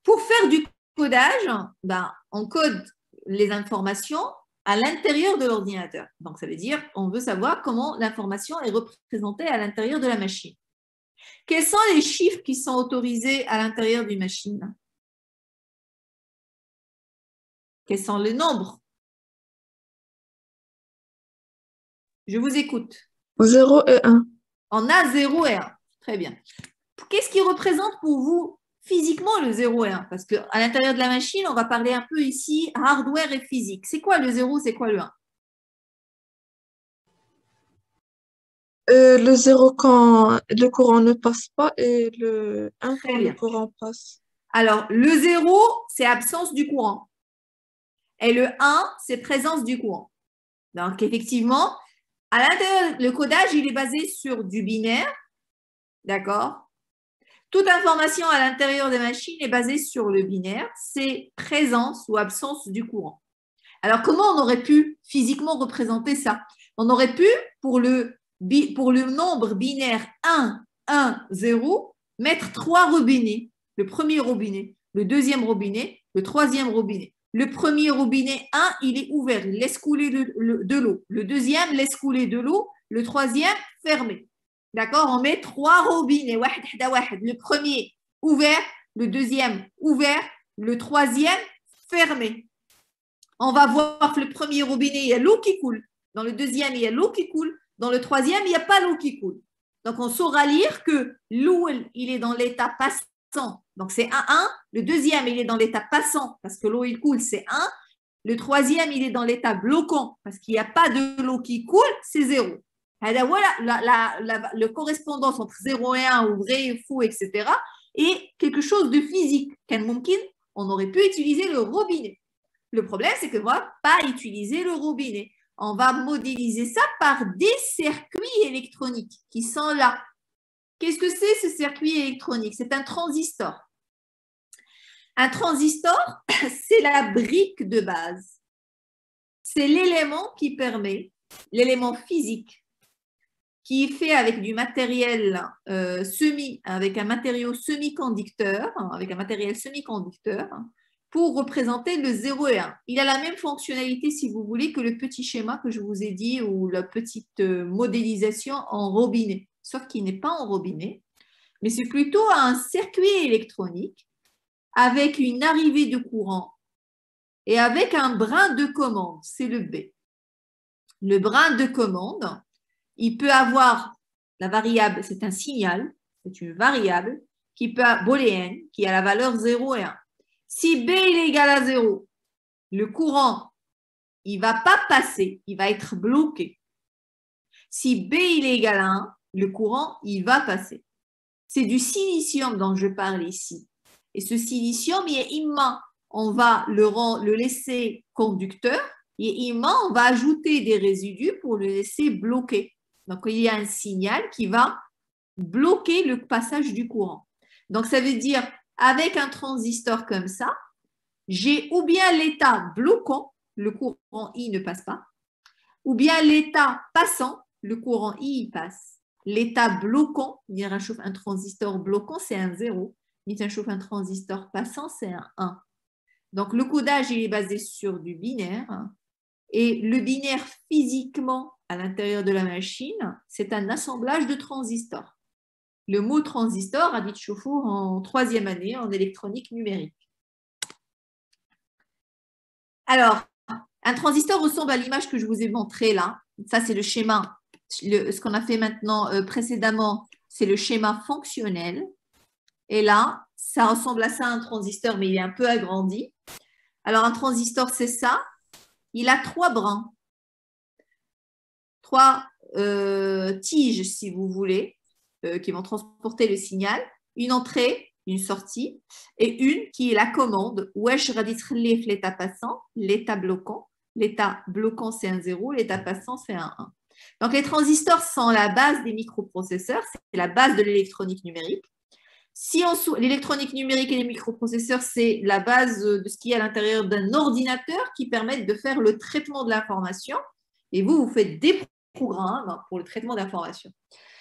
A: pour faire du codage, ben, on code les informations à l'intérieur de l'ordinateur. Donc, ça veut dire on veut savoir comment l'information est représentée à l'intérieur de la machine. Quels sont les chiffres qui sont autorisés à l'intérieur d'une machine? Quels sont les nombres? Je vous écoute.
G: 0 et 1.
A: On a 0 et 1. Très bien. Qu'est-ce qui représente pour vous physiquement le 0 et 1? Parce qu'à l'intérieur de la machine, on va parler un peu ici hardware et physique. C'est quoi le 0, c'est quoi le 1?
G: Le 0 quand le courant ne passe pas et le 1
A: Très
G: quand
A: bien.
G: le courant passe.
A: Alors, le 0, c'est absence du courant. Et le 1, c'est présence du courant. Donc, effectivement, à l'intérieur, le codage, il est basé sur du binaire. D'accord? Toute information à l'intérieur des machines est basée sur le binaire. C'est présence ou absence du courant. Alors, comment on aurait pu physiquement représenter ça? On aurait pu, pour le nombre binaire 1, 1, 0, mettre 3 robinets. Le premier robinet, le deuxième robinet, le troisième robinet. Le premier robinet 1, il est ouvert, il laisse couler de l'eau. Le deuxième laisse couler de l'eau. Le troisième, fermé. D'accord? On met 3 robinets. Le premier ouvert, le deuxième ouvert, le troisième fermé. On va voir que le premier robinet, il y a l'eau qui coule. Dans le deuxième, il y a l'eau qui coule. Dans le troisième, il n'y a pas l'eau qui coule. Donc, on saura lire que l'eau, il est dans l'état passant. Donc, c'est 1. Le deuxième, il est dans l'état passant parce que l'eau, il coule, c'est 1. Le troisième, il est dans l'état bloquant parce qu'il n'y a pas de l'eau qui coule, c'est 0. Voilà la correspondance entre 0 et 1, ou vrai et faux, etc. Et quelque chose de physique. On aurait pu utiliser le robinet. Le problème, c'est que moi, pas utiliser le robinet. On va modéliser ça par des circuits électroniques qui sont là. Qu'est-ce que c'est ce circuit électronique? C'est un transistor. Un transistor, c'est la brique de base. C'est l'élément qui permet, l'élément physique, qui est fait avec du matériel avec un matériau semi-conducteur, avec un matériel semi-conducteur, pour représenter le 0 et 1. Il a la même fonctionnalité, si vous voulez, que le petit schéma que je vous ai dit ou la petite modélisation en robinet, sauf qu'il n'est pas en robinet, mais c'est plutôt un circuit électronique avec une arrivée de courant et avec un brin de commande, c'est le B. Le brin de commande, il peut avoir la variable, c'est un signal, c'est une variable qui peut booléenne, qui a la valeur 0 et 1. Si B il est égal à 0, le courant, il ne va pas passer, il va être bloqué. Si B il est égal à 1, le courant, il va passer. C'est du silicium dont je parle ici. Et ce silicium, il est immense. On va le laisser conducteur et on va ajouter des résidus pour le laisser bloqué. Donc, il y a un signal qui va bloquer le passage du courant. Donc, ça veut dire, avec un transistor comme ça, j'ai ou bien l'état bloquant, le courant I ne passe pas, ou bien l'état passant, le courant I passe. L'état bloquant, un transistor bloquant, c'est un 0. Un transistor passant, c'est un 1. Donc, le codage, il est basé sur du binaire. Et le binaire, physiquement, à l'intérieur de la machine, c'est un assemblage de transistors. le mot transistor à Choufou en 3e année en électronique numérique. Alors, un transistor ressemble à l'image que je vous ai montrée là. Ça, c'est le schéma. Ce qu'on a fait maintenant précédemment, c'est le schéma fonctionnel. Et là, ça ressemble à ça un transistor, mais il est un peu agrandi. Alors, un transistor, c'est ça. Il a 3 brins. 3 tiges, si vous voulez, qui vont transporter le signal. Une entrée, une sortie, et une qui est la commande. Wesh radit relief l'état passant, l'état bloquant. L'état bloquant, c'est un 0, l'état passant, c'est un 1. Donc, les transistors sont la base des microprocesseurs, c'est la base de l'électronique numérique. Si l'électronique numérique et les microprocesseurs, c'est la base de ce qui est à l'intérieur d'un ordinateur qui permettent de faire le traitement de l'information. Et vous faites des programmes pour le traitement d'information.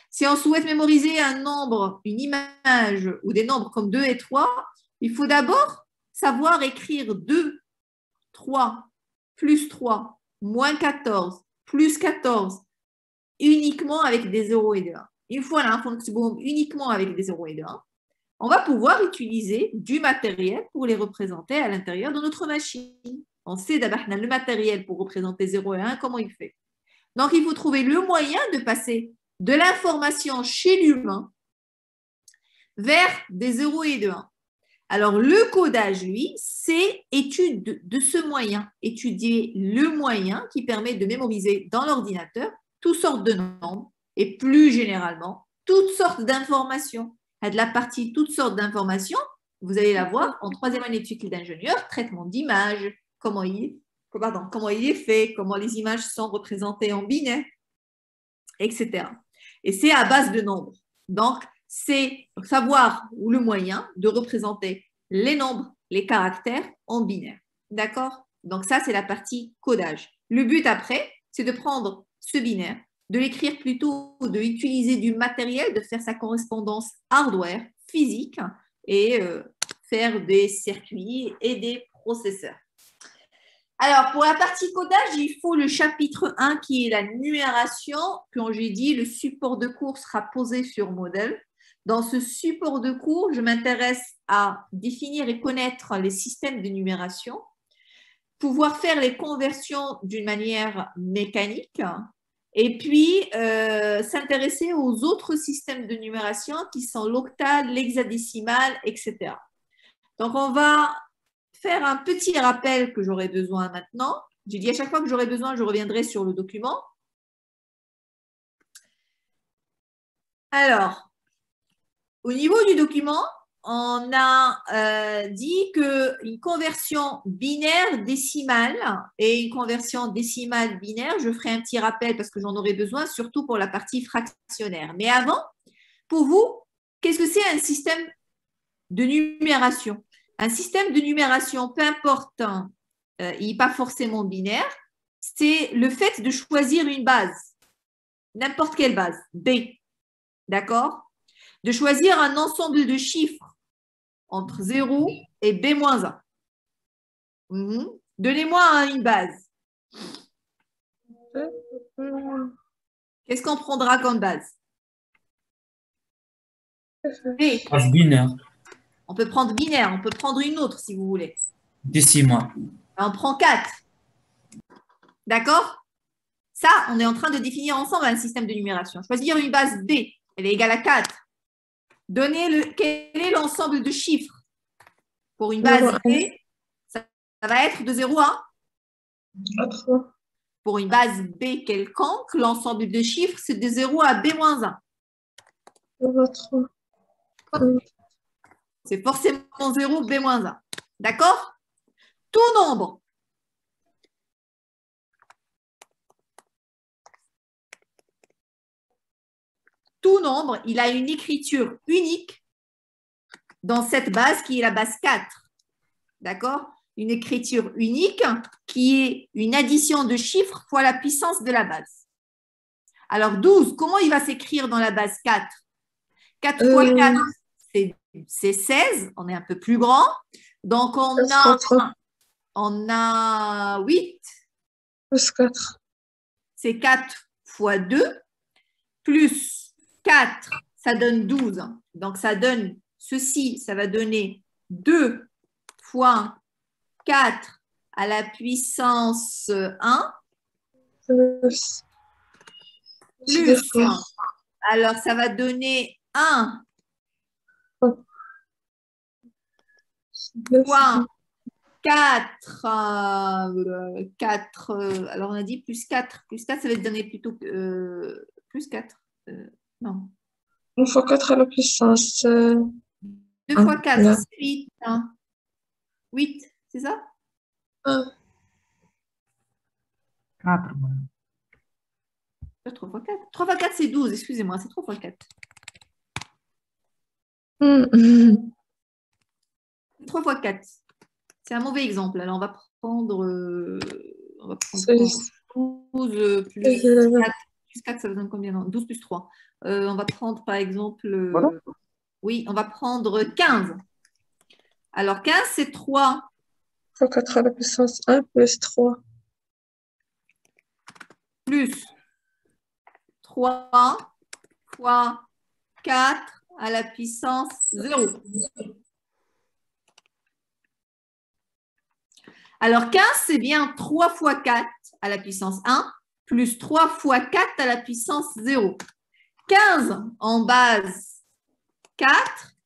A: Si on souhaite mémoriser un nombre, une image ou des nombres comme 2 et 3, il faut d'abord savoir écrire 2, 3, plus 3, moins 14, plus 14, uniquement avec des 0 et des 1. Une fois l'info uniquement avec des 0 et des 1, on va pouvoir utiliser du matériel pour les représenter à l'intérieur de notre machine. On sait d'abord le matériel pour représenter 0 et 1, comment il fait. Donc, il faut trouver le moyen de passer de l'information chez l'humain vers des 0 et des 1. Alors, le codage, lui, c'est étude de ce moyen, étudier le moyen qui permet de mémoriser dans l'ordinateur toutes sortes de nombres et plus généralement, toutes sortes d'informations. De la partie toutes sortes d'informations, vous allez la voir en 3e année de cycle d'ingénieur, traitement d'images, comment il est fait, comment les images sont représentées en binaire, etc. Et c'est à base de nombres. Donc, c'est savoir ou le moyen de représenter les nombres, les caractères en binaire. D'accord? Donc, ça, c'est la partie codage. Le but après, c'est de prendre ce binaire, de l'écrire plutôt, de utiliser du matériel, de faire sa correspondance hardware, physique, et faire des circuits et des processeurs. Alors, pour la partie codage, il faut le chapitre 1 qui est la numération. Comme j'ai dit, le support de cours sera posé sur modèle. Dans ce support de cours, je m'intéresse à définir et connaître les systèmes de numération, pouvoir faire les conversions d'une manière mécanique, et puis s'intéresser aux autres systèmes de numération qui sont l'octal, l'hexadécimal, etc. Donc, on va faire un petit rappel que j'aurai besoin maintenant. J'ai dit à chaque fois que j'aurai besoin, je reviendrai sur le document. Alors, au niveau du document, on a dit qu'une conversion binaire décimale et une conversion décimale binaire, je ferai un petit rappel parce que j'en aurai besoin, surtout pour la partie fractionnaire. Mais avant, pour vous, qu'est-ce que c'est un système de numération? Un système de numération, peu importe, il n'est pas forcément binaire, c'est le fait de choisir une base, n'importe quelle base, B, d'accord? De choisir un ensemble de chiffres entre 0 et B-1. Donnez-moi une base. Qu'est-ce qu'on prendra comme base? B.
H: Base binaire.
A: On peut prendre binaire, on peut prendre une autre si vous voulez.
H: Décimal.
A: On prend 4. D'accord? Ça, on est en train de définir ensemble un système de numération. Choisir une base B, elle est égale à 4. Quel est l'ensemble de chiffres? Pour une base B, ça va être de 0 à
G: 3.
A: Pour une base B quelconque, l'ensemble de chiffres, c'est de 0 à B-1.
G: 3.
A: C'est forcément 0, B-1. D'accord? Tout nombre. Tout nombre, il a une écriture unique dans cette base qui est la base 4. D'accord? Une écriture unique qui est une addition de chiffres fois la puissance de la base. Alors, 12, comment il va s'écrire dans la base 4? 4 fois 4, c'est 16. On est un peu plus grand. Donc, on a 8.
G: Plus 4.
A: C'est 4 fois 2. Plus 4, ça donne 12. Donc, ça donne ceci, ça va donner 2 fois 4 à la puissance 1
G: plus.
A: plus, alors ça va donner 1 fois 4, alors on a dit plus 4, ça va donner plutôt plus 4, non.
G: 1 fois 4 à la puissance.
A: 2 fois 4,
G: là.
A: c'est 8. 8, c'est ça?
H: 4.
A: 3 fois 4. 3 fois 4, c'est 12, excusez-moi, c'est 3 fois 4. 3 fois 4. C'est un mauvais exemple. Alors, on va prendre 12 plus 4. Plus 4, ça vous donne combien? 12 plus 3. On va prendre, par exemple,
B: Voilà.
A: oui, on va prendre 15. Alors, 15, c'est 3
G: fois 4 à la puissance 1 plus 3.
A: plus 3 fois 4 à la puissance 0. Alors, 15, c'est bien 3 fois 4 à la puissance 1 plus 3 fois 4 à la puissance 0. 15 en base 4,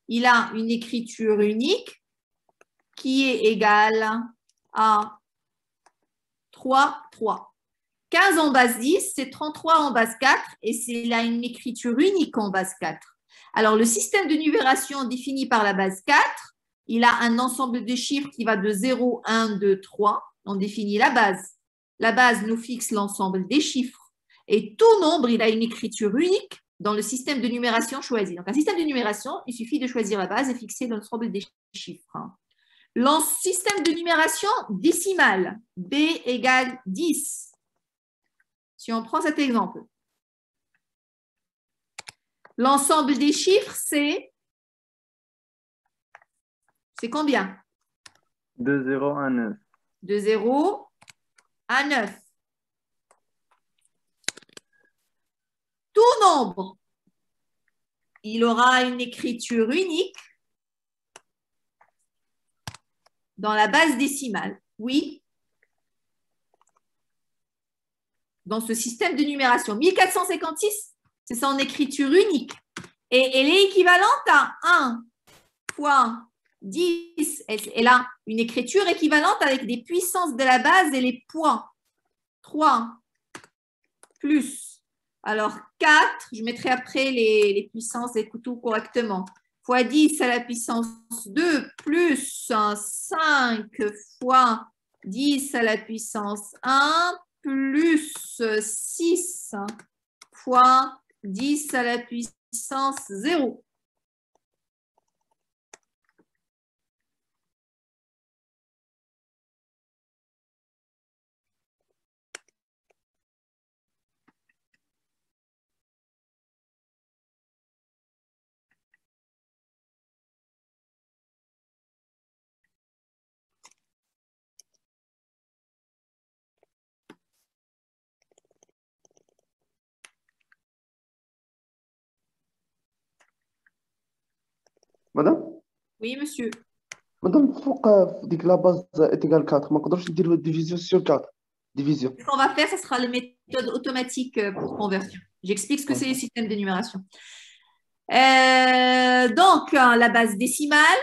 A: il a une écriture unique qui est égale à 3, 3. 15 en base 10, c'est 33 en base 4 et il a une écriture unique en base 4. Alors, le système de numération défini par la base 4, il a un ensemble de chiffres qui va de 0, 1, 2, 3. On définit la base. La base nous fixe l'ensemble des chiffres. Et tout nombre, il a une écriture unique dans le système de numération choisi. Donc, un système de numération, il suffit de choisir la base et fixer l'ensemble des chiffres. Le système de numération décimale, B égale 10. Si on prend cet exemple, l'ensemble des chiffres, c'est combien?
H: De 0 à 9.
A: De 0 à 9. Tout nombre, il aura une écriture unique dans la base décimale. Oui. Dans ce système de numération. 1456, c'est son écriture unique. Et elle est équivalente à 1 fois 10. Elle a une écriture équivalente avec des puissances de la base et les points. 3 plus. Alors 4, je mettrai après les puissances et tout correctement. Fois 10 à la puissance 2 plus 5 fois 10 à la puissance 1 plus 6 fois 10 à la puissance 0.
B: Madame,
A: Oui, monsieur.
B: madame, فوق ديك لا باز égale 4 ما نقدرش نديرو division sur 4 division.
A: Ce qu'on va faire, ce sera les méthodes automatiques pour conversion. J'explique ce que c'est les systèmes de numération. Donc, la base décimale,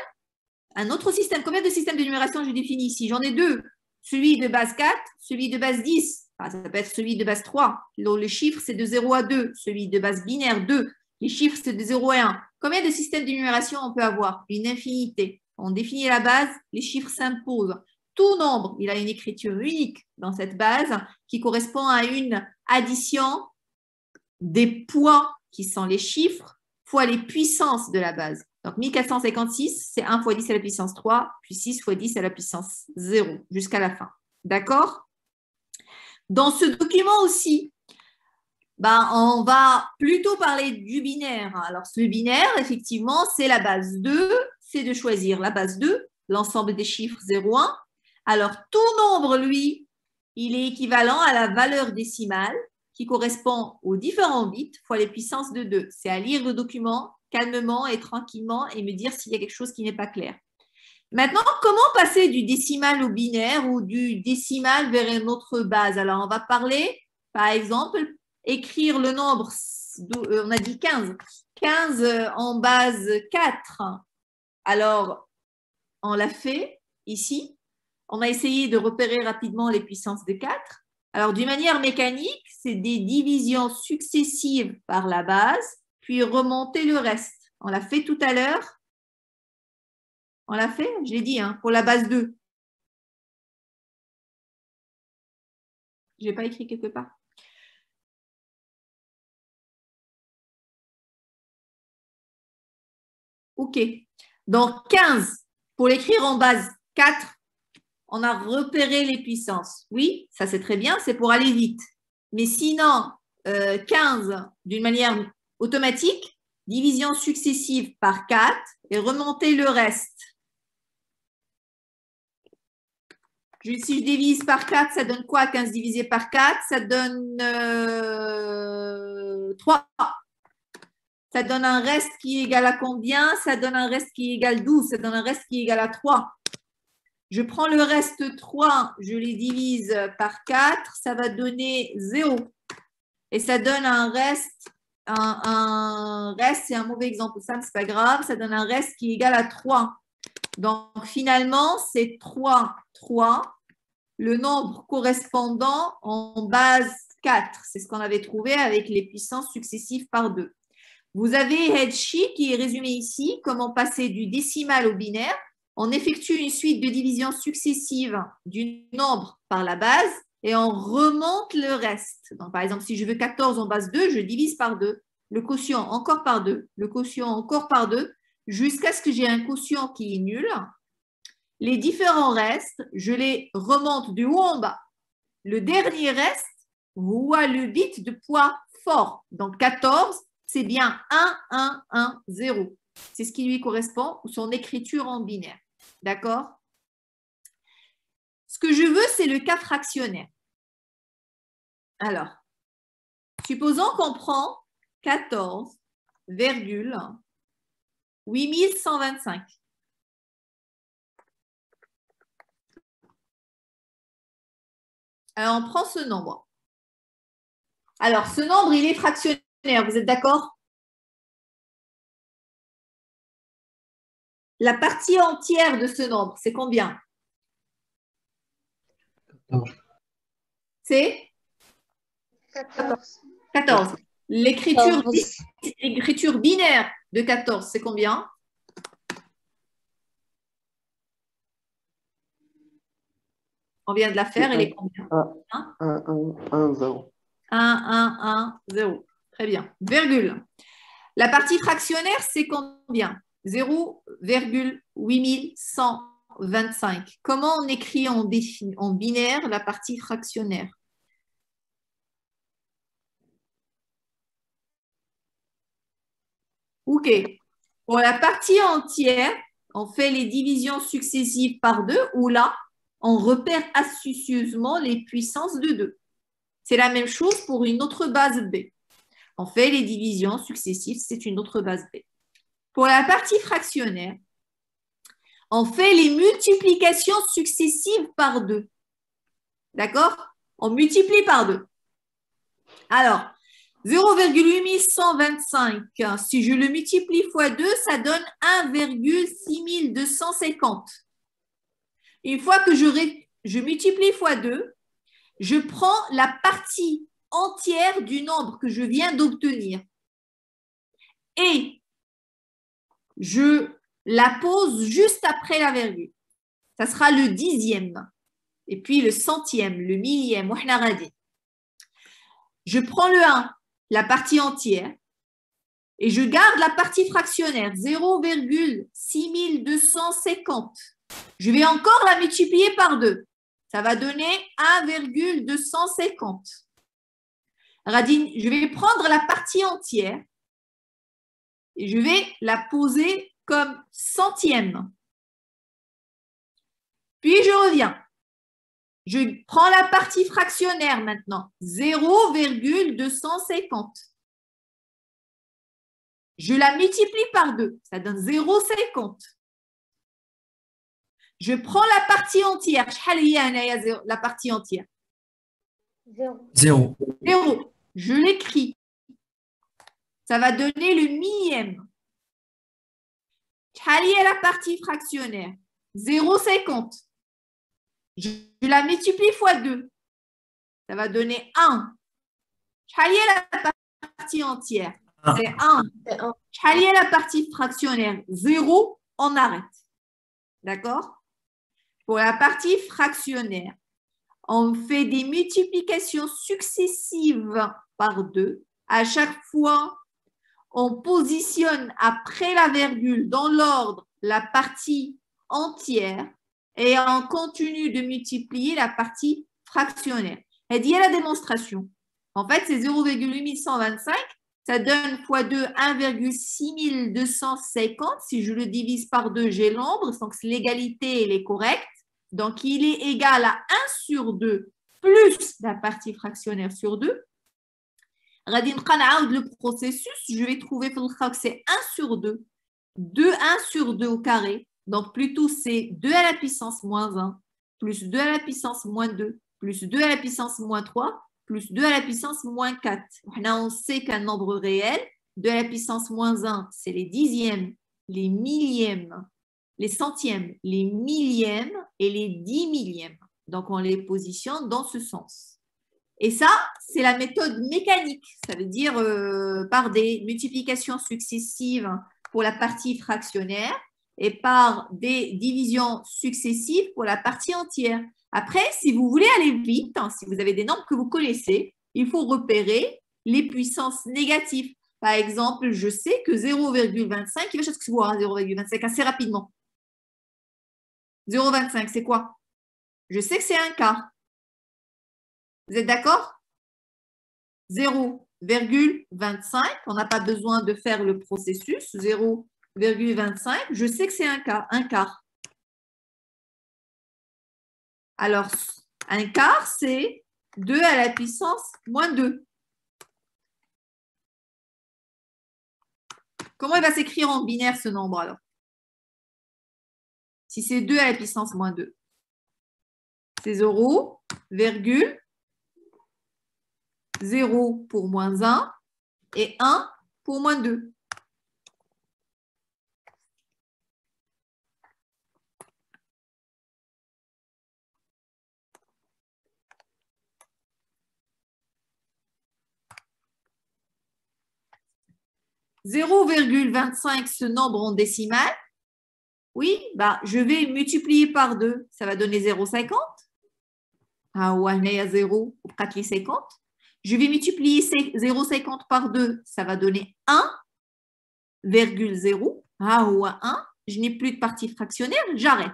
A: un autre système. Combien de systèmes de numération je définis ici? J'en ai deux. Celui de base 4, celui de base 10. Enfin, ça peut être celui de base 3. Le chiffre, c'est de 0 à 2. Celui de base binaire, 2. Les chiffres, c'est de 0 à 1. Combien de systèmes de numération on peut avoir? Une infinité. On définit la base, les chiffres s'imposent. Tout nombre, il a une écriture unique dans cette base qui correspond à une addition des points qui sont les chiffres fois les puissances de la base. Donc 1456, c'est 1 fois 10 à la puissance 3, puis 6 fois 10 à la puissance 0 jusqu'à la fin. D'accord? Dans ce document aussi, on va plutôt parler du binaire. Alors, ce binaire, effectivement, c'est la base 2. C'est de choisir la base 2, l'ensemble des chiffres 0, 1. Alors, tout nombre, lui, il est équivalent à la valeur décimale qui correspond aux différents bits fois les puissances de 2. C'est à lire le document calmement et tranquillement et me dire s'il y a quelque chose qui n'est pas clair. Maintenant, comment passer du décimal au binaire ou du décimal vers une autre base? Alors, on va parler, par exemple, écrire le nombre, on a dit 15. 15 en base 4. Alors, on l'a fait ici. On a essayé de repérer rapidement les puissances de 4. Alors, d'une manière mécanique, c'est des divisions successives par la base, puis remonter le reste. On l'a fait tout à l'heure. On l'a fait, je l'ai dit, hein, pour la base 2. Je n'ai pas écrit quelque part. OK. Donc, 15, pour l'écrire en base 4, on a repéré les puissances. Oui, ça c'est très bien, c'est pour aller vite. Mais sinon, 15, d'une manière automatique, division successive par 4 et remonter le reste. Si je divise par 4, ça donne quoi 15 divisé par 4? Ça donne 3. Ça donne un reste qui est égal à combien? Ça donne un reste qui est égal à 12. Ça donne un reste qui est égal à 3. Je prends le reste 3, je les divise par 4, ça va donner 0. Et ça donne un reste, c'est un mauvais exemple, ça, c'est pas grave, ça donne un reste qui est égal à 3. Donc, finalement, c'est 3, 3, le nombre correspondant en base 4. C'est ce qu'on avait trouvé avec les puissances successives par 2. Vous avez Hedshi qui est résumé ici, comment passer du décimal au binaire. On effectue une suite de divisions successives du nombre par la base et on remonte le reste. Donc, par exemple, si je veux 14 en base 2, je divise par 2. Le quotient encore par 2. Le quotient encore par 2. Jusqu'à ce que j'ai un quotient qui est nul. Les différents restes, je les remonte du haut en bas. Le dernier reste voit le bit de poids fort. Donc, 14, c'est bien 1, 1, 1, 0. C'est ce qui lui correspond ou son écriture en binaire. D'accord? Ce que je veux, c'est le cas fractionnaire. Alors, supposons qu'on prend 14,8125. Alors, on prend ce nombre. Alors, ce nombre, il est fractionnaire. Vous êtes d'accord? La partie entière de ce nombre, c'est combien?
B: 14.
A: C'est
E: 14.
A: 14. L'écriture binaire de 14, c'est combien? On vient de la faire, elle est combien?
B: 1, 1, 1, 0.
A: 1, 1, 1, 0. Très bien. Virgule. La partie fractionnaire, c'est combien? 0,8125. Comment on écrit en binaire la partie fractionnaire? OK. Pour la partie entière, on fait les divisions successives par 2 ou là, on repère astucieusement les puissances de 2. C'est la même chose pour une autre base B. On fait les divisions successives, c'est une autre base B. Pour la partie fractionnaire, on fait les multiplications successives par 2. D'accord? On multiplie par 2. Alors, 0,8125, si je le multiplie fois 2, ça donne 1,6250. Une fois que je multiplie fois 2, je prends la partie entière du nombre que je viens d'obtenir et je la pose juste après la virgule. Ça sera le dixième et puis le centième, le millième. Je prends le 1, la partie entière, et je garde la partie fractionnaire, 0,6250. Je vais encore la multiplier par 2. Ça va donner 1,250. Radine, je vais prendre la partie entière et je vais la poser comme centième. Puis je reviens. Je prends la partie fractionnaire maintenant. 0,250. Je la multiplie par 2. Ça donne 0,50. Je prends la partie entière. La partie entière.
E: 0.
I: 0.
A: 0. Je l'écris. Ça va donner le millième. La partie fractionnaire. 0,50. Je la multiplie fois 2. Ça va donner 1. La partie entière. C'est 1. La partie fractionnaire. 0, on arrête. D'accord? Pour la partie fractionnaire, on fait des multiplications successives par 2. À chaque fois, on positionne après la virgule dans l'ordre la partie entière et on continue de multiplier la partie fractionnaire. Elle dit la démonstration. En fait, c'est 0,8125. Ça donne x 2, 1,6250. Si je le divise par 2, j'ai l'ombre. Donc, l'égalité, elle est correcte. Donc, il est égal à 1 sur 2 plus la partie fractionnaire sur 2. Le processus, je vais trouver que c'est 1 sur 2. 1 sur 2 au carré. Donc, plutôt, c'est 2 à la puissance moins 1 plus 2 à la puissance moins 2 plus 2 à la puissance moins 3 plus 2 à la puissance moins 4. On sait qu'un nombre réel, 2 à la puissance moins 1, c'est les dixièmes, les millièmes, les centièmes, les millièmes et les 10 millièmes. Donc, on les positionne dans ce sens. Et ça, c'est la méthode mécanique. Ça veut dire par des multiplications successives pour la partie fractionnaire et par des divisions successives pour la partie entière. Après, si vous voulez aller vite, si vous avez des nombres que vous connaissez, il faut repérer les puissances négatives. Par exemple, je sais que 0,25, il va chercher ce que vous 0,25 assez rapidement. 0,25, c'est quoi? Je sais que c'est un quart. Vous êtes d'accord? 0,25, on n'a pas besoin de faire le processus. 0,25, je sais que c'est un quart. Alors, un quart, c'est 2 à la puissance moins 2. Comment il va s'écrire en binaire ce nombre alors? Si c'est 2 à la puissance moins 2. C'est 0, 0 pour moins 1 et 1 pour moins 2. « 0,25, ce nombre en décimale, oui, bah, je vais multiplier par 2, ça va donner 0,50. Ah, ou 0, 50. Je vais multiplier 0,50 par 2, ça va donner 1,0. Ah, ou 1, je n'ai plus de partie fractionnaire, j'arrête.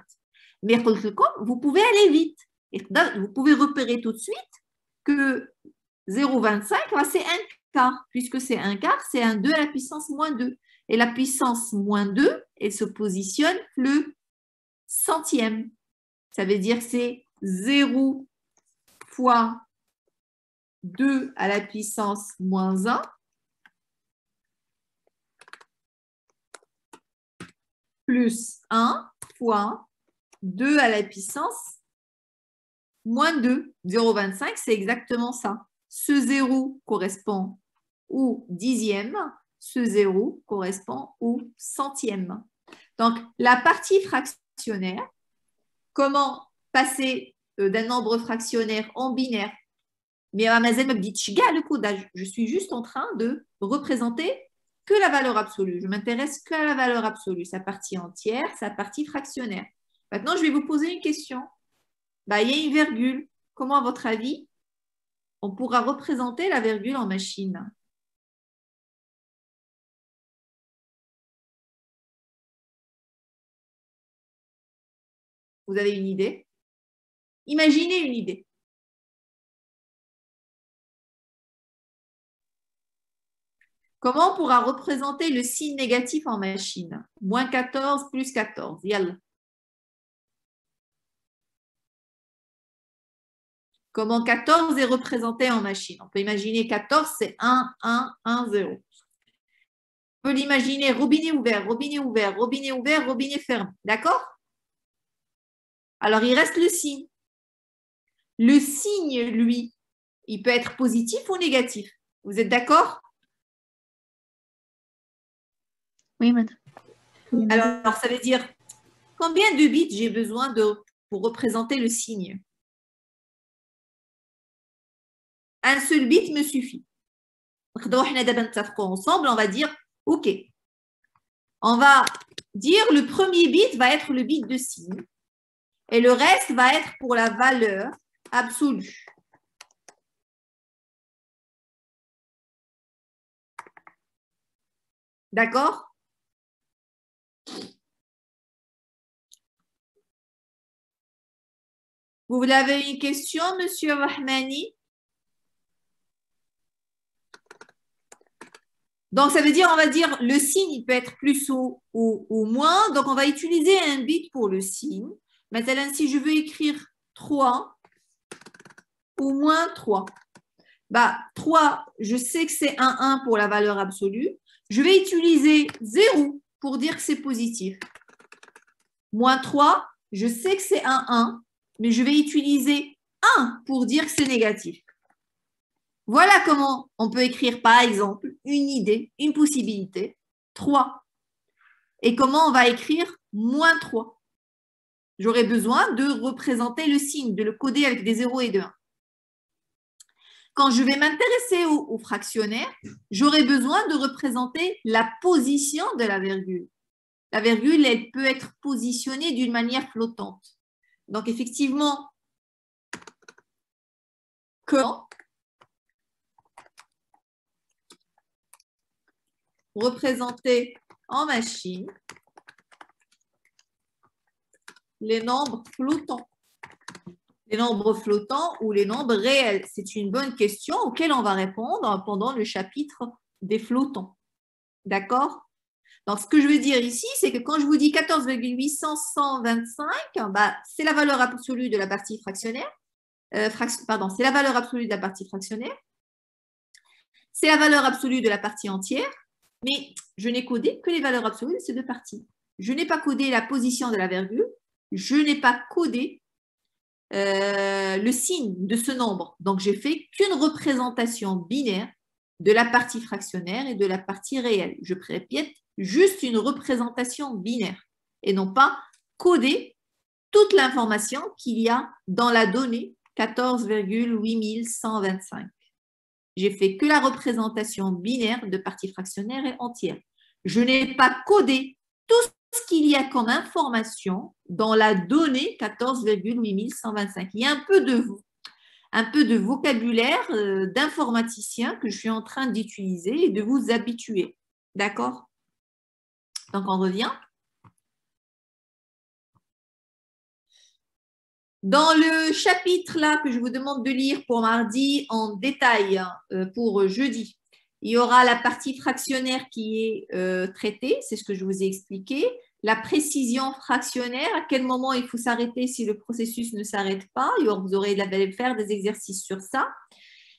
A: Mais vous pouvez aller vite. Vous pouvez repérer tout de suite que 0,25, c'est un quart. Puisque c'est un quart, c'est un 2 à la puissance moins 2. Et la puissance moins 2, elle se positionne le centième. Ça veut dire que c'est 0 fois 2 à la puissance moins 1 plus 1 fois 2 à la puissance moins 2. 0,25, c'est exactement ça. Ce 0 correspond au dixième, ce 0 correspond au centième. Donc, la partie fractionnaire, comment passer d'un nombre fractionnaire en binaire? Mais je suis juste en train de représenter que la valeur absolue. Je m'intéresse qu'à la valeur absolue, sa partie entière, sa partie fractionnaire. Maintenant, je vais vous poser une question. Bah, il y a une virgule. Comment, à votre avis, on pourra représenter la virgule en machine? Vous avez une idée? Imaginez une idée. Comment on pourra représenter le signe négatif en machine? Moins 14 plus 14. Yalla. comment 14 est représenté en machine. On peut imaginer 14, c'est 1, 1, 1, 0. On peut l'imaginer robinet ouvert, robinet ouvert, robinet ouvert, robinet fermé. D'accord? Alors, il reste le signe. Le signe, lui, il peut être positif ou négatif. Vous êtes d'accord?
E: Oui, madame.
A: Alors, ça veut dire combien de bits j'ai besoin pour représenter le signe? Un seul bit me suffit. Ensemble, on va dire OK. On va dire le premier bit va être le bit de signe et le reste va être pour la valeur absolue. D'accord? Vous avez une question, monsieur Rahmani? Donc, ça veut dire, on va dire, le signe, il peut être plus ou moins. Donc, on va utiliser un bit pour le signe. Maintenant, si je veux écrire 3 ou moins 3, 3, je sais que c'est 1, 1 pour la valeur absolue. Je vais utiliser 0 pour dire que c'est positif. Moins 3, je sais que c'est 1, 1, mais je vais utiliser 1 pour dire que c'est négatif. Voilà comment on peut écrire, par exemple, une idée, une possibilité, 3. Et comment on va écrire moins 3. J'aurai besoin de représenter le signe, de le coder avec des 0 et des 1. Quand je vais m'intéresser au fractionnaire, j'aurai besoin de représenter la position de la virgule. La virgule, elle peut être positionnée d'une manière flottante. Donc, effectivement, comment représenter en machine les nombres flottants. Les nombres flottants ou les nombres réels? C'est une bonne question auquel on va répondre pendant le chapitre des flottants. D'accord? Donc, ce que je veux dire ici, c'est que quand je vous dis 14,825, c'est la valeur absolue de la partie fractionnaire. C'est la valeur absolue de la partie fractionnaire. C'est la valeur absolue de la partie entière. Mais je n'ai codé que les valeurs absolues de ces deux parties. Je n'ai pas codé la position de la virgule. Je n'ai pas codé le signe de ce nombre. Donc, j'ai fait qu'une représentation binaire de la partie fractionnaire et de la partie réelle. Je répète, juste une représentation binaire et non pas coder toute l'information qu'il y a dans la donnée 14,8125. J'ai fait que la représentation binaire de partie fractionnaire et entière. Je n'ai pas codé tout ce qu'il y a comme information dans la donnée 14,8125. Il y a un peu de vocabulaire d'informaticien que je suis en train d'utiliser et de vous habituer. D'accord? Donc, on revient. Dans le chapitre là que je vous demande de lire pour mardi en détail pour jeudi, il y aura la partie fractionnaire qui est traitée, c'est ce que je vous ai expliqué. La précision fractionnaire, à quel moment il faut s'arrêter si le processus ne s'arrête pas. Vous aurez à faire des exercices sur ça.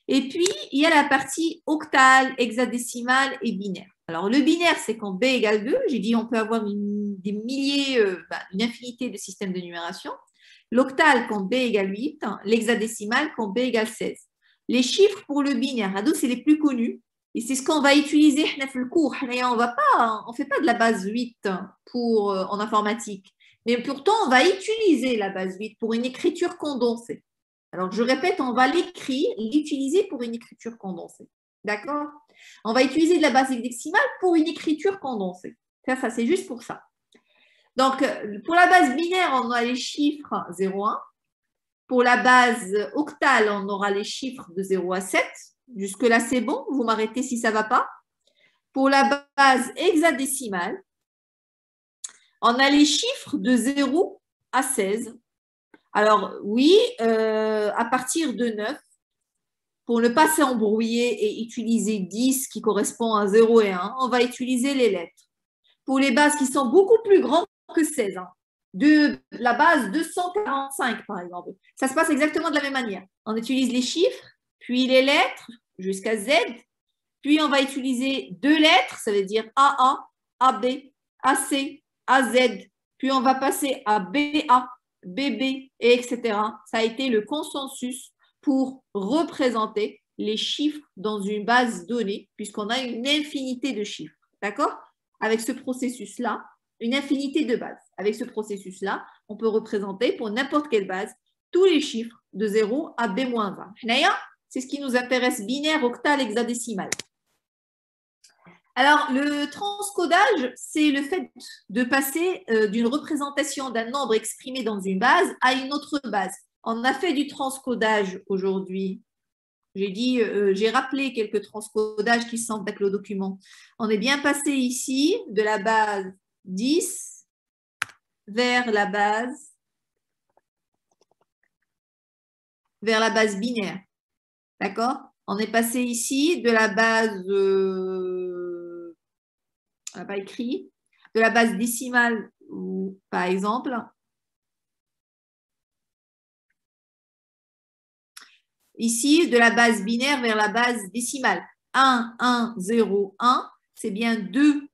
A: Et puis, il y a la partie octale, hexadécimale et binaire. Alors, le binaire, c'est quand B égale 2. J'ai dit on peut avoir une infinité de systèmes de numération. L'octale quand B égale 8, l'hexadécimal quand B égale 16. Les chiffres pour le binaire, c'est les plus connus. Et c'est ce qu'on va utiliser dans le cours. On ne fait pas de la base 8 en informatique. Mais pourtant, on va utiliser la base 8 pour une écriture condensée. Alors, je répète, on va l'utiliser pour une écriture condensée. D'accord? On va utiliser de la base hexadécimale pour une écriture condensée. Ça c'est juste pour ça. Donc, pour la base binaire, on a les chiffres 0 à 1. Pour la base octale, on aura les chiffres de 0 à 7. Jusque-là, c'est bon. Vous m'arrêtez si ça ne va pas. Pour la base hexadécimale, on a les chiffres de 0 à 16. Alors, oui, à partir de 9, pour ne pas s'embrouiller et utiliser 10 qui correspond à 0 et 1, on va utiliser les lettres. Pour les bases qui sont beaucoup plus grandes que 16, de la base 245, par exemple. Ça se passe exactement de la même manière. On utilise les chiffres, puis les lettres jusqu'à Z, puis on va utiliser 2 lettres, ça veut dire AA, AB, AC, AZ, puis on va passer à BA, BB, et etc. Ça a été le consensus pour représenter les chiffres dans une base donnée, puisqu'on a une infinité de chiffres. D'accord? Avec ce processus-là, une infinité de bases. Avec ce processus-là, on peut représenter pour n'importe quelle base tous les chiffres de 0 à B-1. C'est ce qui nous intéresse, binaire, octal, hexadécimal. Alors, le transcodage, c'est le fait de passer d'une représentation d'un nombre exprimé dans une base à une autre base. On a fait du transcodage aujourd'hui. J'ai rappelé quelques transcodages qui sont avec le document. On est bien passé ici de la base 10 vers la base binaire. D'accord? On est passé ici de la base, on n'a pas écrit, de la base décimale, par exemple. Ici, de la base binaire vers la base décimale. 1, 1, 0, 1, c'est bien 2.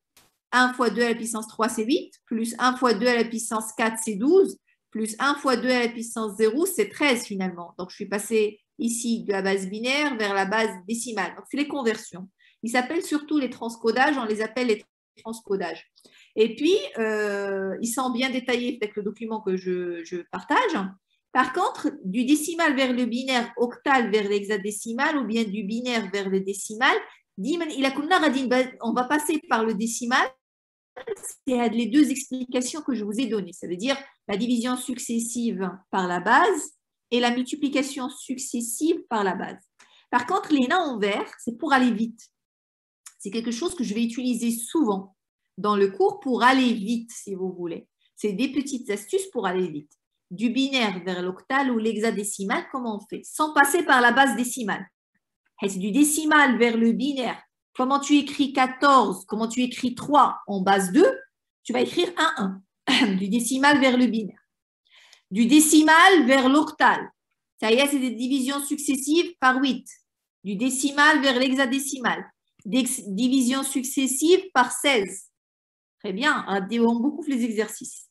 A: 1 fois 2 à la puissance 3, c'est 8. Plus 1 fois 2 à la puissance 4, c'est 12. Plus 1 fois 2 à la puissance 0, c'est 13 finalement. Donc, je suis passée ici de la base binaire vers la base décimale. Donc, c'est les conversions. Ils s'appellent surtout les transcodages. On les appelle les transcodages. Et puis, ils sont bien détaillés avec le document que je partage. Par contre, du décimal vers le binaire, octal vers l'hexadécimal ou bien du binaire vers le décimal, on va passer par le décimal. C'est les 2 explications que je vous ai données. Ça veut dire la division successive par la base et la multiplication successive par la base. Par contre, les nains en vert, c'est pour aller vite. C'est quelque chose que je vais utiliser souvent dans le cours pour aller vite, si vous voulez. C'est des petites astuces pour aller vite. Du binaire vers l'octal ou l'hexadécimal, comment on fait? Sans passer par la base décimale. C'est du décimal vers le binaire. Comment tu écris 14, comment tu écris 3 en base 2, tu vas écrire 1, 1. Du décimal vers le binaire. Du décimal vers l'octal. Ça y est, c'est des divisions successives par 8. Du décimal vers l'hexadécimal. Division successive par 16. Très bien, on beaucoup les exercices.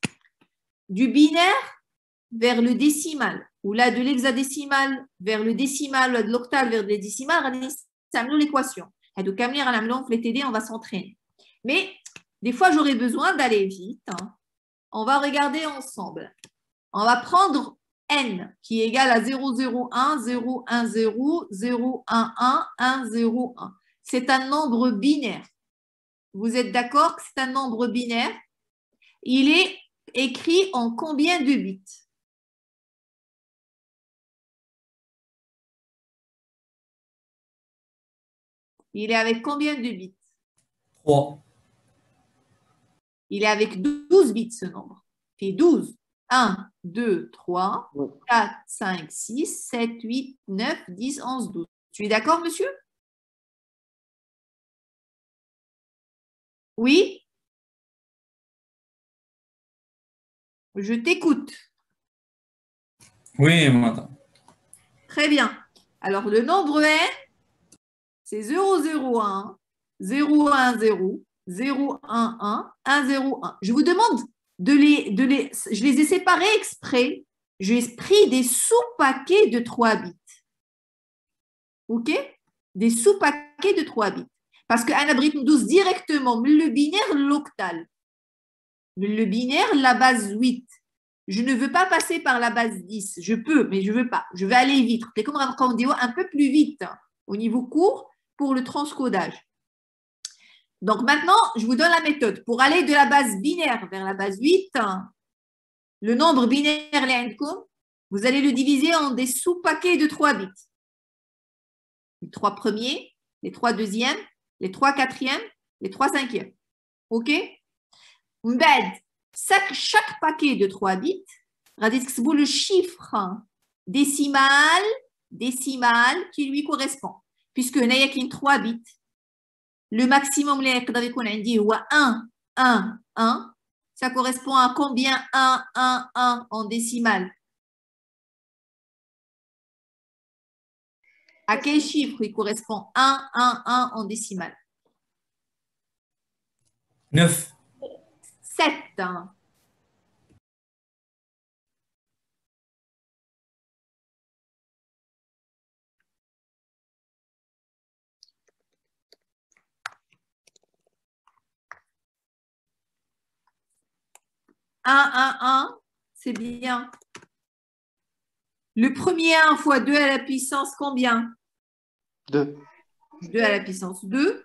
A: Du binaire vers le décimal, ou là de l'hexadécimal vers le décimal, ou de l'octal vers le décimal, ça me l'équation. Et donc, on va s'entraîner. Mais des fois, j'aurai besoin d'aller vite. On va regarder ensemble. On va prendre n qui est égal à 0, 0, 1, 0, 1, 0, 0, 1, 1, 1, 0, 1. C'est un nombre binaire. Vous êtes d'accord que c'est un nombre binaire? Il est écrit en combien de bits? Il est avec combien de bits?
I: 3.
A: Il est avec 12 bits, ce nombre. Et 12. 1, 2, 3, 4, 5, 6, 7, 8, 9, 10, 11, 12. Tu es d'accord, monsieur? Oui? Je t'écoute.
I: Oui, madame.
A: Très bien. Alors, le nombre n, c'est 0, 0, 1, 0, 1, 0, 0, 1, 1, 1, 0, 1. Je vous demande je les ai séparés exprès. J'ai pris des sous-paquets de 3 bits. OK? Des sous-paquets de 3 bits. Parce qu'un algorithme 12 directement, le binaire, l'octal. Le binaire, la base 8. Je ne veux pas passer par la base 10. Je peux, mais je ne veux pas. Je vais aller vite. C'est comme un peu plus vite au niveau court pour le transcodage. Donc maintenant, je vous donne la méthode. Pour aller de la base binaire vers la base 8, le nombre binaire, vous allez le diviser en des sous-paquets de 3 bits. Les 3 premiers, les 3 deuxièmes, les 3 quatrièmes, les 3 cinquièmes. OK? Chaque paquet de 3 bits, vous le chiffre décimal qui lui correspond. Puisque il n'y a qu'une 3 bits. Le maximum, 1, 1, 1. Ça correspond à combien 1, 1, 1 en décimale? À quel chiffre il correspond 1, 1, 1 en décimale?
I: 9.
A: 7. 1, 1, 1, c'est bien. Le premier 1 fois 2 à la puissance combien?
B: 2.
A: 2 à la puissance 2.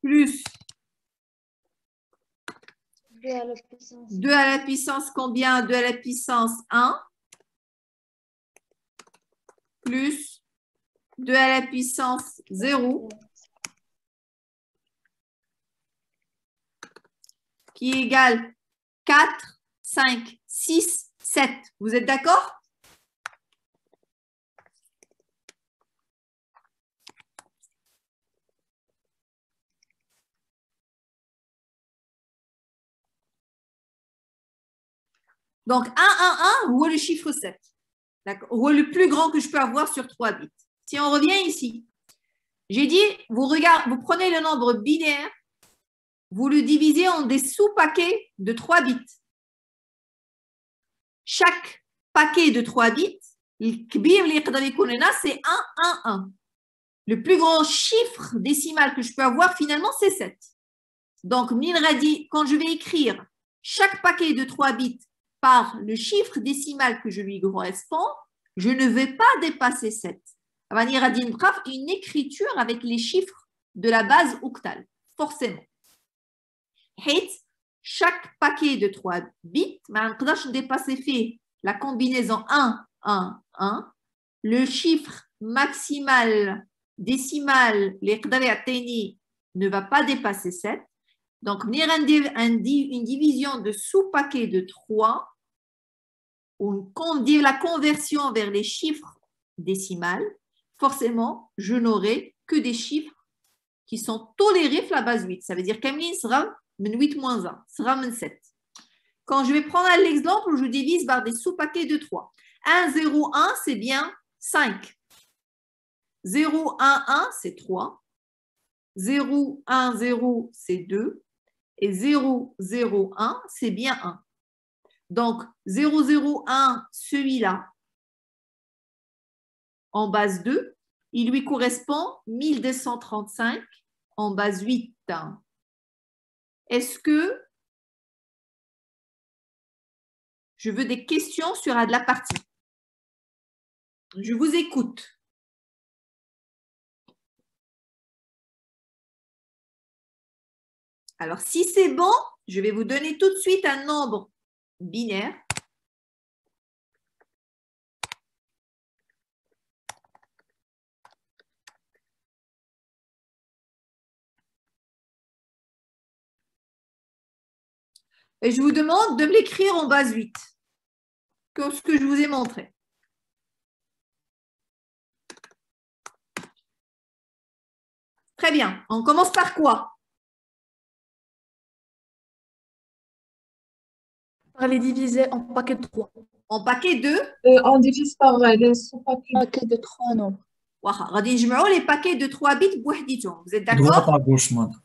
A: Plus
C: 2 à la puissance.
A: 2 à la puissance combien? 2 à la puissance 1. Plus 2 à la puissance 0. Qui est égal 4, 5, 6, 7. Vous êtes d'accord? Donc, 1, 1, 1, où est le chiffre 7? D'accord? Où est le plus grand que je peux avoir sur 3 bits? Si on revient ici, j'ai dit, vous prenez le nombre binaire, vous le divisez en des sous-paquets de 3 bits. Chaque paquet de 3 bits, c'est 1, 1, 1. Le plus grand chiffre décimal que je peux avoir, finalement, c'est 7. Donc, quand je vais écrire chaque paquet de 3 bits par le chiffre décimal que je lui correspond, je ne vais pas dépasser 7. Une écriture avec les chiffres de la base octale, forcément. Chaque paquet de 3 bits, je dépasser la combinaison 1, 1, 1. Le chiffre maximal décimal ne va pas dépasser 7. Donc, une division de sous-paquet de 3, ou la conversion vers les chiffres décimales, forcément, je n'aurai que des chiffres qui sont tolérés la base 8. Ça veut dire qu'Ameline sera 8 moins 1, sera 7. Quand je vais prendre l'exemple où je divise par des sous-paquets de 3. 1, 0, 1, c'est bien 5. 0, 1, 1, c'est 3. 0, 1, 0, c'est 2. Et 0, 0, 1, c'est bien 1. Donc, 0, 0, 1, celui-là, en base 2, il lui correspond 1235 en base 8. Est-ce que je veux des questions sur la partie? Je vous écoute. Alors, si c'est bon, je vais vous donner tout de suite un nombre binaire. Et je vous demande de me l'écrire en base 8, comme ce que je vous ai montré. Très bien. On commence par quoi?
F: Par les diviser en paquets de 3.
A: En paquet de?
G: On divise par les sous-paquets de 3 nombres.
A: Les paquets de 3 bits. Vous êtes
I: De droite
A: d'accord?
I: à gauche, madame.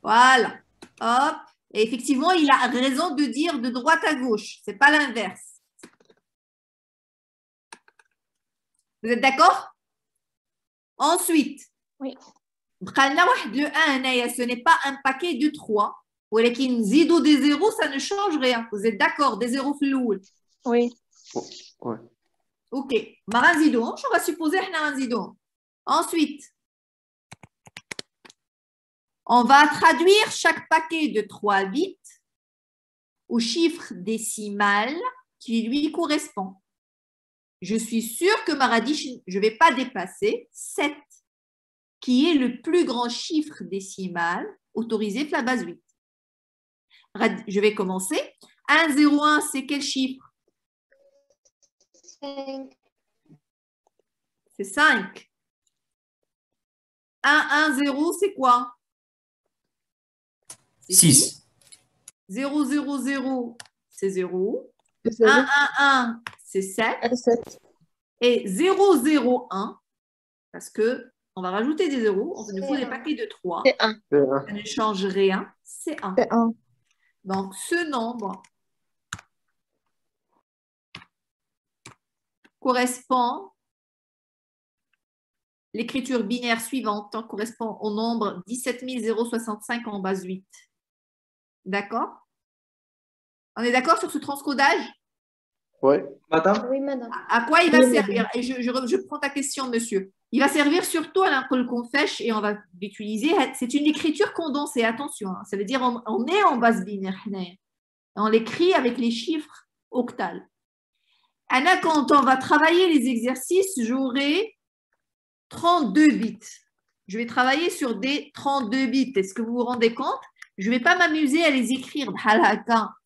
A: Voilà. Hop. Et effectivement, il a raison de dire de droite à gauche. Ce n'est pas l'inverse. Vous êtes d'accord? Ensuite,
C: Oui.
A: le 1, ce n'est pas un paquet de 3. ولكن نزيدوا des zéros, ça ne change rien. Vous êtes d'accord? Des zéros في الأول.
C: Oui.
B: Ouais.
A: Ok. ما غنزيدوهمش, on va supposer حنا غنزيدوهم. Ensuite, on va traduire chaque paquet de 3 bits au chiffre décimal qui lui correspond. Je suis sûre que Maradi, je ne vais pas dépasser 7, qui est le plus grand chiffre décimal autorisé pour la base 8. Je vais commencer. 1, 0, 1, c'est quel chiffre?
C: 5.
A: C'est 5. 1, 1, 0, c'est quoi?
I: 6.
A: 0, 0, 0, c'est 0. 1,
G: 0.
A: 1, 1, c'est 7.
G: 7.
A: Et 0, 0, 1, parce que on va rajouter des zéros, on nous faut des paquets de 3.
G: C'est 1.
A: Ça ne change rien, c'est 1.
G: C'est 1.
A: Donc, ce nombre correspond, l'écriture binaire suivante correspond au nombre 17 065 en base 8. D'accord? On est d'accord sur ce transcodage?
B: Oui.
C: Madame? Oui, madame.
A: À quoi il va
G: Oui,
A: servir? Et je prends ta question, monsieur. Il va servir surtout à l'improl confèche et on va l'utiliser. C'est une écriture condensée, attention. Ça veut dire on est en base binaire. On l'écrit avec les chiffres octals. Anna, quand on va travailler les exercices, j'aurai 32 bits. Je vais travailler sur des 32 bits. Est-ce que vous vous rendez compte? Je ne vais pas m'amuser à les écrire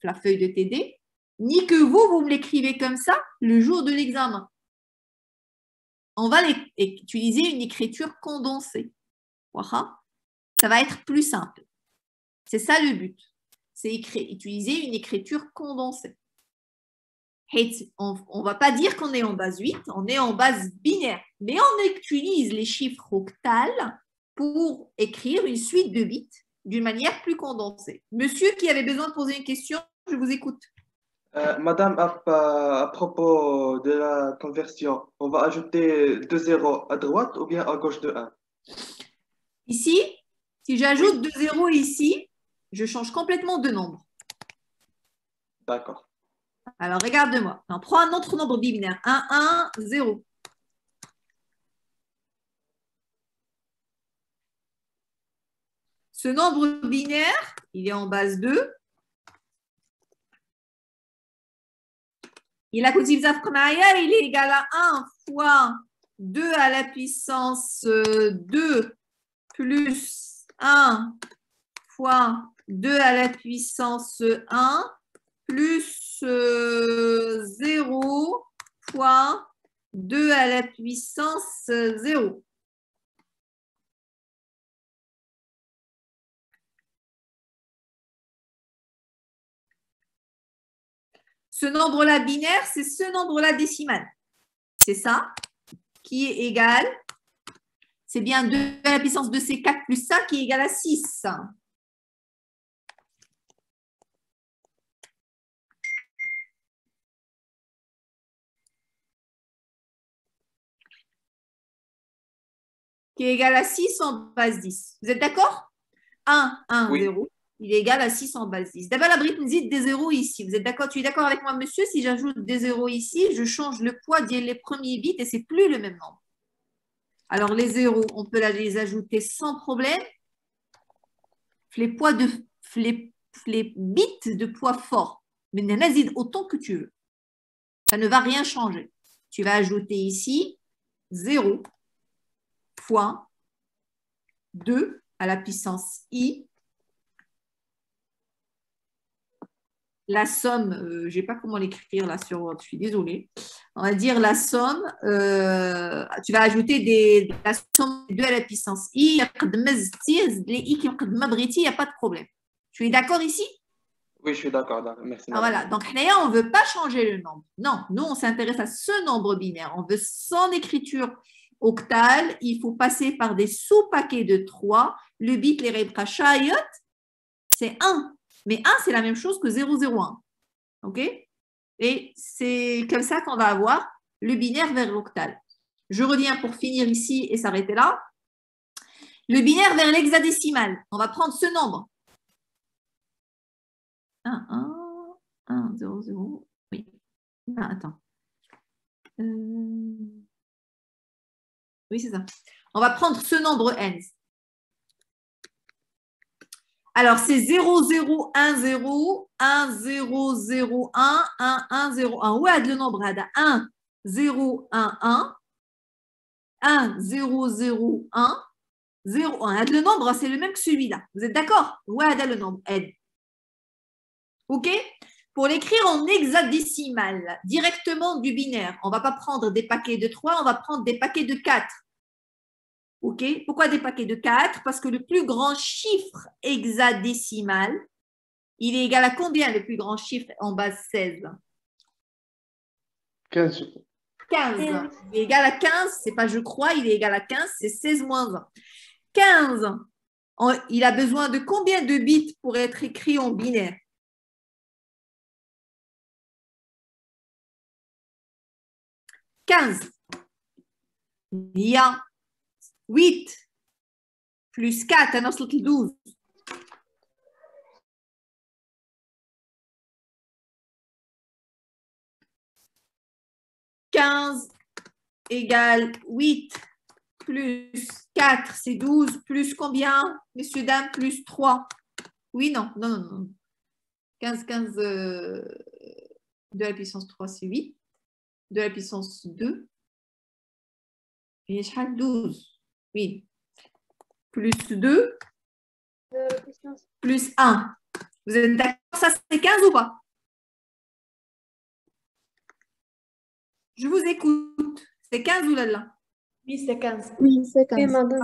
A: la feuille de TD, ni que vous me l'écrivez comme ça le jour de l'examen. On va utiliser une écriture condensée. Ça va être plus simple. C'est ça le but. C'est utiliser une écriture condensée. On ne va pas dire qu'on est en base 8, on est en base binaire. Mais on utilise les chiffres octals pour écrire une suite de bits d'une manière plus condensée. Monsieur qui avait besoin de poser une question, je vous écoute.
J: Madame, à propos de la conversion, on va ajouter 2 zéros à droite ou bien à gauche de 1?
A: Ici, si j'ajoute 2 zéros ici, je change complètement de nombre.
J: D'accord.
A: Alors, regarde-moi. On prend un autre nombre binaire. 1, 1, 0. Ce nombre binaire, il est en base 2. Il est égal à 1 fois 2 à la puissance 2 plus 1 fois 2 à la puissance 1 plus 0 fois 2 à la puissance 0. Ce nombre-là binaire, c'est ce nombre-là décimal. C'est ça qui est égal. C'est bien 2 à la puissance 2C4 plus ça qui est égal à 6. Qui est égal à 6 en base 10. Vous êtes d'accord? 1, 1,
J: Oui.
A: 0. Il est égal à 6 en base 10. D'abord, la brique nous dit des zéros ici. Vous êtes d'accord? Tu es d'accord avec moi, monsieur? Si j'ajoute des zéros ici, je change le poids des premiers bits et ce n'est plus le même nombre. Alors, les zéros, on peut les ajouter sans problème. Les bits de poids fort. Mais n'hésite autant que tu veux. Ça ne va rien changer. Tu vas ajouter ici 0 fois 2 à la puissance i. La somme, je ne sais pas comment l'écrire là sur, je suis désolée. On va dire la somme, tu vas ajouter la somme de 2 à la puissance i, il n'y a pas de problème. Tu es d'accord ici?
J: Oui, je suis d'accord. Merci.
A: Ah, voilà, donc on ne veut pas changer le nombre. Non, nous on s'intéresse à ce nombre binaire. On veut son écriture octale, il faut passer par des sous-paquets de 3. Le bit, les rebrachayot, c'est 1. Mais 1, c'est la même chose que 001. OK? Et c'est comme ça qu'on va avoir le binaire vers l'octal. Je reviens pour finir ici et s'arrêter là. Le binaire vers l'hexadécimal. On va prendre ce nombre. 1, 1, 1, 0, 0. Oui. Ah, attends. Oui, c'est ça. On va prendre ce nombre n. Alors, c'est 0, 0, 1, 0, 1, 0, 0, 1, 1, 1, 0, 1. Ouais, le nombre, 1, 0, 1, 1, 1, 0, 0, 1, 0, 1. Le nombre, c'est le même que celui-là. Vous êtes d'accord? Ouais, le nombre, n. OK? Pour l'écrire en hexadécimal, directement du binaire, on ne va pas prendre des paquets de 3, on va prendre des paquets de 4. OK? Pourquoi des paquets de 4? Parce que le plus grand chiffre hexadécimal, il est égal à combien le plus grand chiffre en base 16?
B: 15.
A: 15. Il est égal à 15, c'est pas je crois, il est égal à 15, c'est 16 moins 1. 15, il a besoin de combien de bits pour être écrit en binaire? 15. Il y a 8 plus 4, alors c'est 12. « 15 égale 8 plus 4, c'est 12, plus combien, messieurs, dames, plus 3. Oui, non, non, non, non. 15, 2 à la puissance 3, c'est 8. 2 à la puissance 2. Et 12. Oui. Plus 2. Plus 1. Vous êtes d'accord, ça c'est 15 ou pas? Je vous écoute. C'est 15 ou là?
F: Oui, c'est 15.
E: Oui, c'est
C: Oui,
E: 15.
C: madame.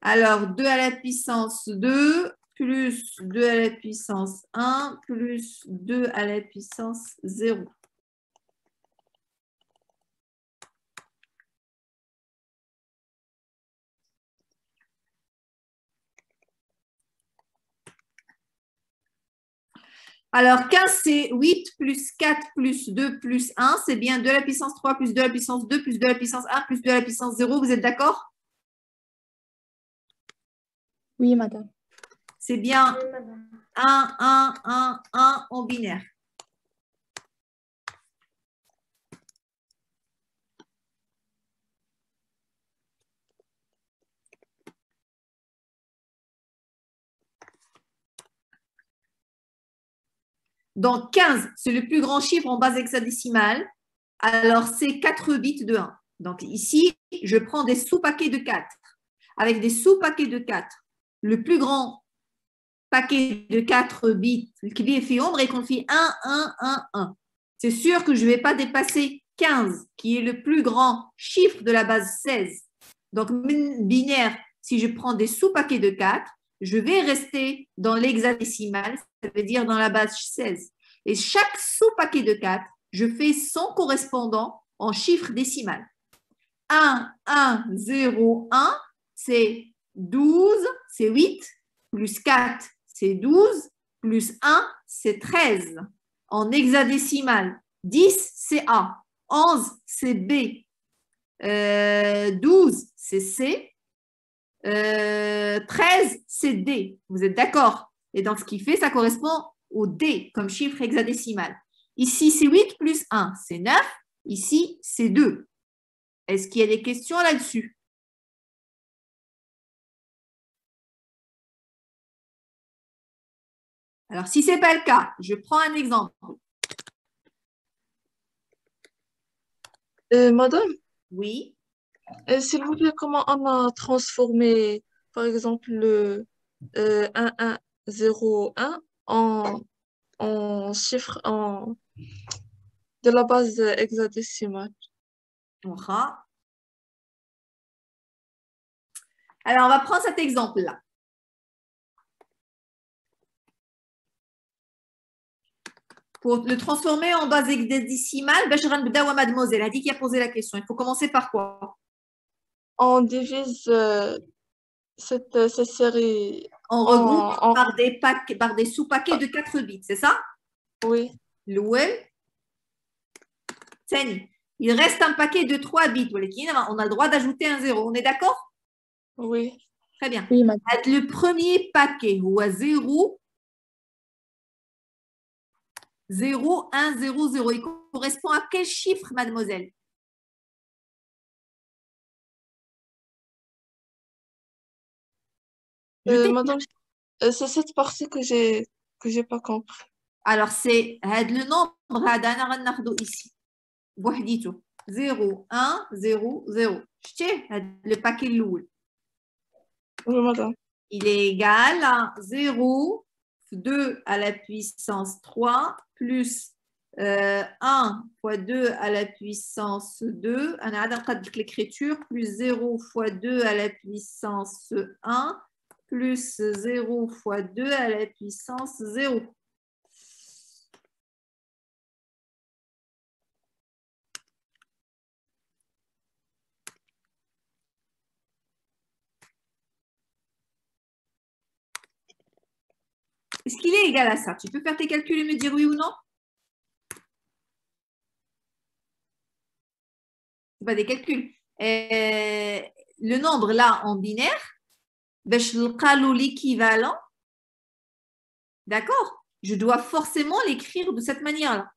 A: Alors, 2 à la puissance 2 plus 2 à la puissance 1 plus 2 à la puissance 0. Alors, 15, c'est 8 plus 4 plus 2 plus 1. C'est bien 2 à la puissance 3 plus 2 à la puissance 2 plus 2 à la puissance 1 plus 2 à la puissance 0. Vous êtes d'accord?
E: Oui, madame.
A: C'est bien
C: Oui, madame.
A: 1, 1, 1, 1 en binaire. Donc, 15, c'est le plus grand chiffre en base hexadécimale. Alors, c'est 4 bits de 1. Donc, ici, je prends des sous-paquets de 4. Avec des sous-paquets de 4, le plus grand paquet de 4 bits, qui est fait ombre et qu'on fait 1, 1, 1, 1. C'est sûr que je ne vais pas dépasser 15, qui est le plus grand chiffre de la base 16. Donc, binaire, si je prends des sous-paquets de 4, je vais rester dans l'hexadécimal, ça veut dire dans la base 16. Et chaque sous-paquet de 4, je fais son correspondant en chiffre décimal. 1, 1, 0, 1, c'est 12, c'est 8, plus 4, c'est 12, plus 1, c'est 13. En hexadécimal, 10, c'est A, 11, c'est B, 12, c'est C, 13, c'est D. Vous êtes d'accord? Et donc, ce qui fait, ça correspond au D comme chiffre hexadécimal. Ici, c'est 8 plus 1, c'est 9. Ici, c'est 2. Est-ce qu'il y a des questions là-dessus? Alors, si ce n'est pas le cas, je prends un exemple.
G: Madame,
A: Oui.
G: s'il vous plaît, comment on a transformé, par exemple, le 1101 en chiffre de la base hexadécimale?
A: Voilà. Alors, on va prendre cet exemple-là. Pour le transformer en base hexadécimale, Bachran Bdawa Mademoiselle a dit qui a posé la question. Il faut commencer par quoi?
G: On divise cette série
A: On regroupe par des sous-paquets de 4 bits, c'est ça?
G: Oui,
A: L'ouel. Il reste un paquet de 3 bits. On a le droit d'ajouter un 0. On est d'accord?
G: oui.
A: Très bien.
E: Oui, madame.
A: Le premier paquet, ou à 0, 0, 1, 0, 0. Il correspond à quel chiffre, mademoiselle?
G: Madame, c'est cette partie que j'ai pas compris.
A: Alors, c'est le nombre ici. بوحديته 0 1 0 0. شتيه le paquet lourd.
G: Oui, madame.
A: Il est égal à 0 2 à la puissance 3 plus 1 fois 2 à la puissance 2, l'écriture, plus 0 fois 2 à la puissance 1, plus 0 fois 2 à la puissance 0. Est-ce qu'il est égal à ça? Tu peux faire tes calculs et me dire oui ou non? Ce pas des calculs. Le nombre là en binaire, l'équivalent, d'accord? Je dois forcément l'écrire de cette manière-là.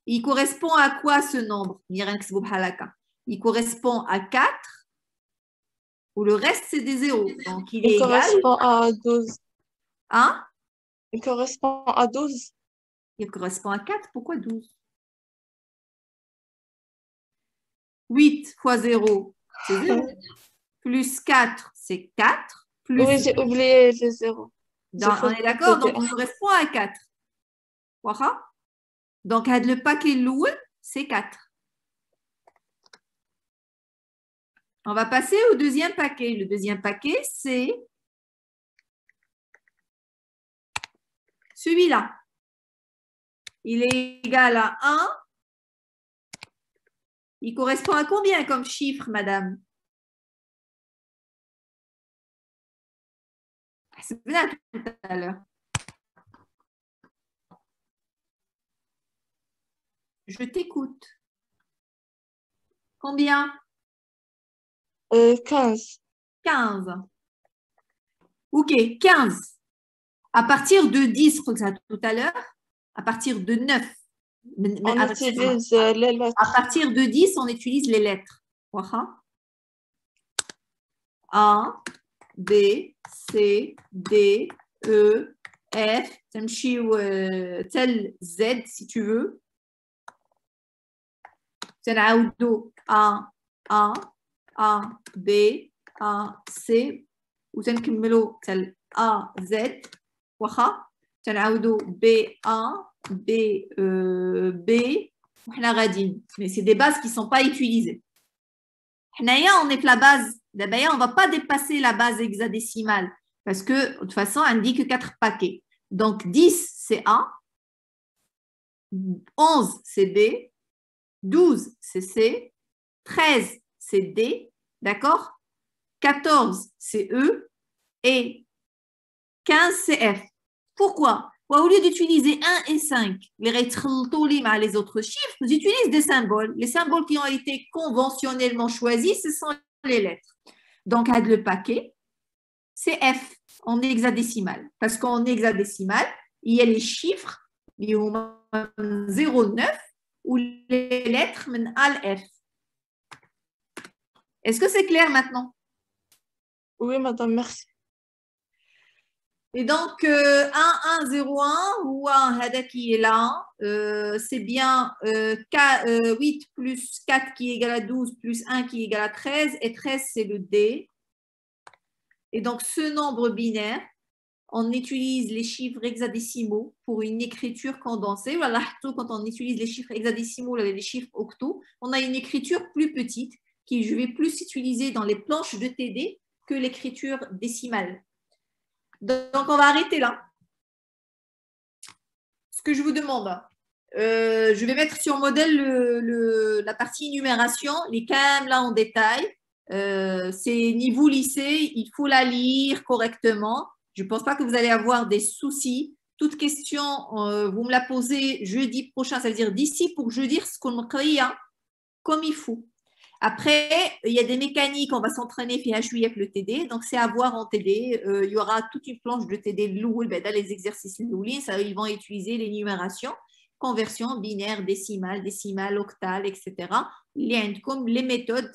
A: Il correspond à quoi ce nombre? Il correspond à 4, où le reste c'est des zéros. Donc il est égal.
G: correspond à 12.
A: Hein?
G: Il correspond à 12.
A: Il correspond à 4. Pourquoi 12? 8 fois 0, c'est 0. Plus 4, c'est 4. Plus
G: Oui, j'ai oublié les zéros.
A: on est d'accord? Donc, il correspond à 4. Voilà. Donc, le paquet loué, c'est 4. On va passer au deuxième paquet. Le deuxième paquet, c'est celui-là. Il est égal à 1. Il correspond à combien comme chiffre, madame? C'est bien tout à l'heure. Je t'écoute. Combien?
G: 15.
A: 15. Ok, 15. À partir de 10, comme ça tout à l'heure, à partir de 9.
G: On utilise les lettres.
A: À partir de 10, on utilise les lettres. A, B, C, D, E, F, tel Z si tu veux. A, B, A, C, وتنكملوا tel A, Z. تنعاودوا B, A, B, B. Mais c'est des bases qui ne sont pas utilisées. On est la base. D'abord, on ne va pas dépasser la base hexadécimale parce que de toute façon, elle indique 4 paquets. Donc, 10, c'est A. 11, c'est B. 12, c'est C. 13, c'est D. D'accord? 14, c'est E. Et 15, c'est F. Pourquoi? Au lieu d'utiliser 1 et 5, les autres chiffres, nous utilisons des symboles. Les symboles qui ont été conventionnellement choisis, ce sont les lettres. Donc, le paquet, c'est F en hexadécimal. Parce qu'en hexadécimal, il y a les chiffres 0,9 ou les lettres al F. Est-ce que c'est clair maintenant?
G: Oui, madame, merci.
A: Et donc, 1101 ou un hada qui est là, c'est bien 8 plus 4 qui est égal à 12 plus 1 qui est égal à 13. Et 13, c'est le D. Et donc, ce nombre binaire, on utilise les chiffres hexadécimaux pour une écriture condensée. Voilà, quand on utilise les chiffres hexadécimaux, les chiffres octaux, on a une écriture plus petite qui je vais plus utiliser dans les planches de TD que l'écriture décimale. Donc, on va arrêter là. Ce que je vous demande, je vais mettre sur modèle la partie énumération, les cams là en détail. C'est niveau lycée, il faut la lire correctement. Je ne pense pas que vous allez avoir des soucis. Toute question, vous me la posez jeudi prochain, ça veut dire d'ici pour jeudi, ce qu'on me crée comme il faut. Après, il y a des mécaniques, on va s'entraîner, fait HUF le TD, donc c'est à voir en TD. Il y aura toute une planche de TD lourd, dans les exercices lourds, ils vont utiliser les numérations, conversion binaire, décimale, octale, etc. Il y a comme les méthodes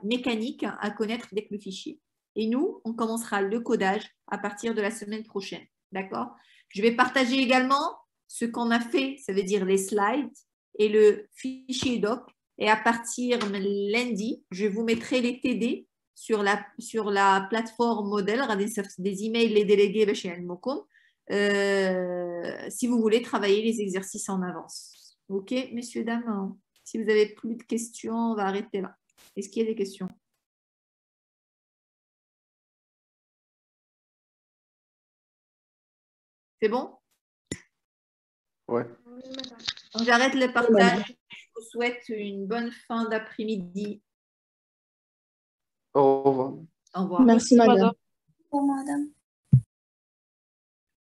A: mécaniques à connaître avec le fichier. Et nous, on commencera le codage à partir de la semaine prochaine. D'accord? Je vais partager également ce qu'on a fait, ça veut dire les slides et le fichier doc. Et à partir de lundi, je vous mettrai les TD sur la plateforme modèle, des emails les délégués chez Almokom. si vous voulez travailler les exercices en avance. Ok, messieurs, dames, si vous n'avez plus de questions, on va arrêter là. Est-ce qu'il y a des questions? C'est bon?
B: Ouais.
A: J'arrête le partage. Je vous souhaite une bonne fin d'après-midi.
B: Au revoir.
A: Au revoir.
E: Merci, madame.
G: Madame.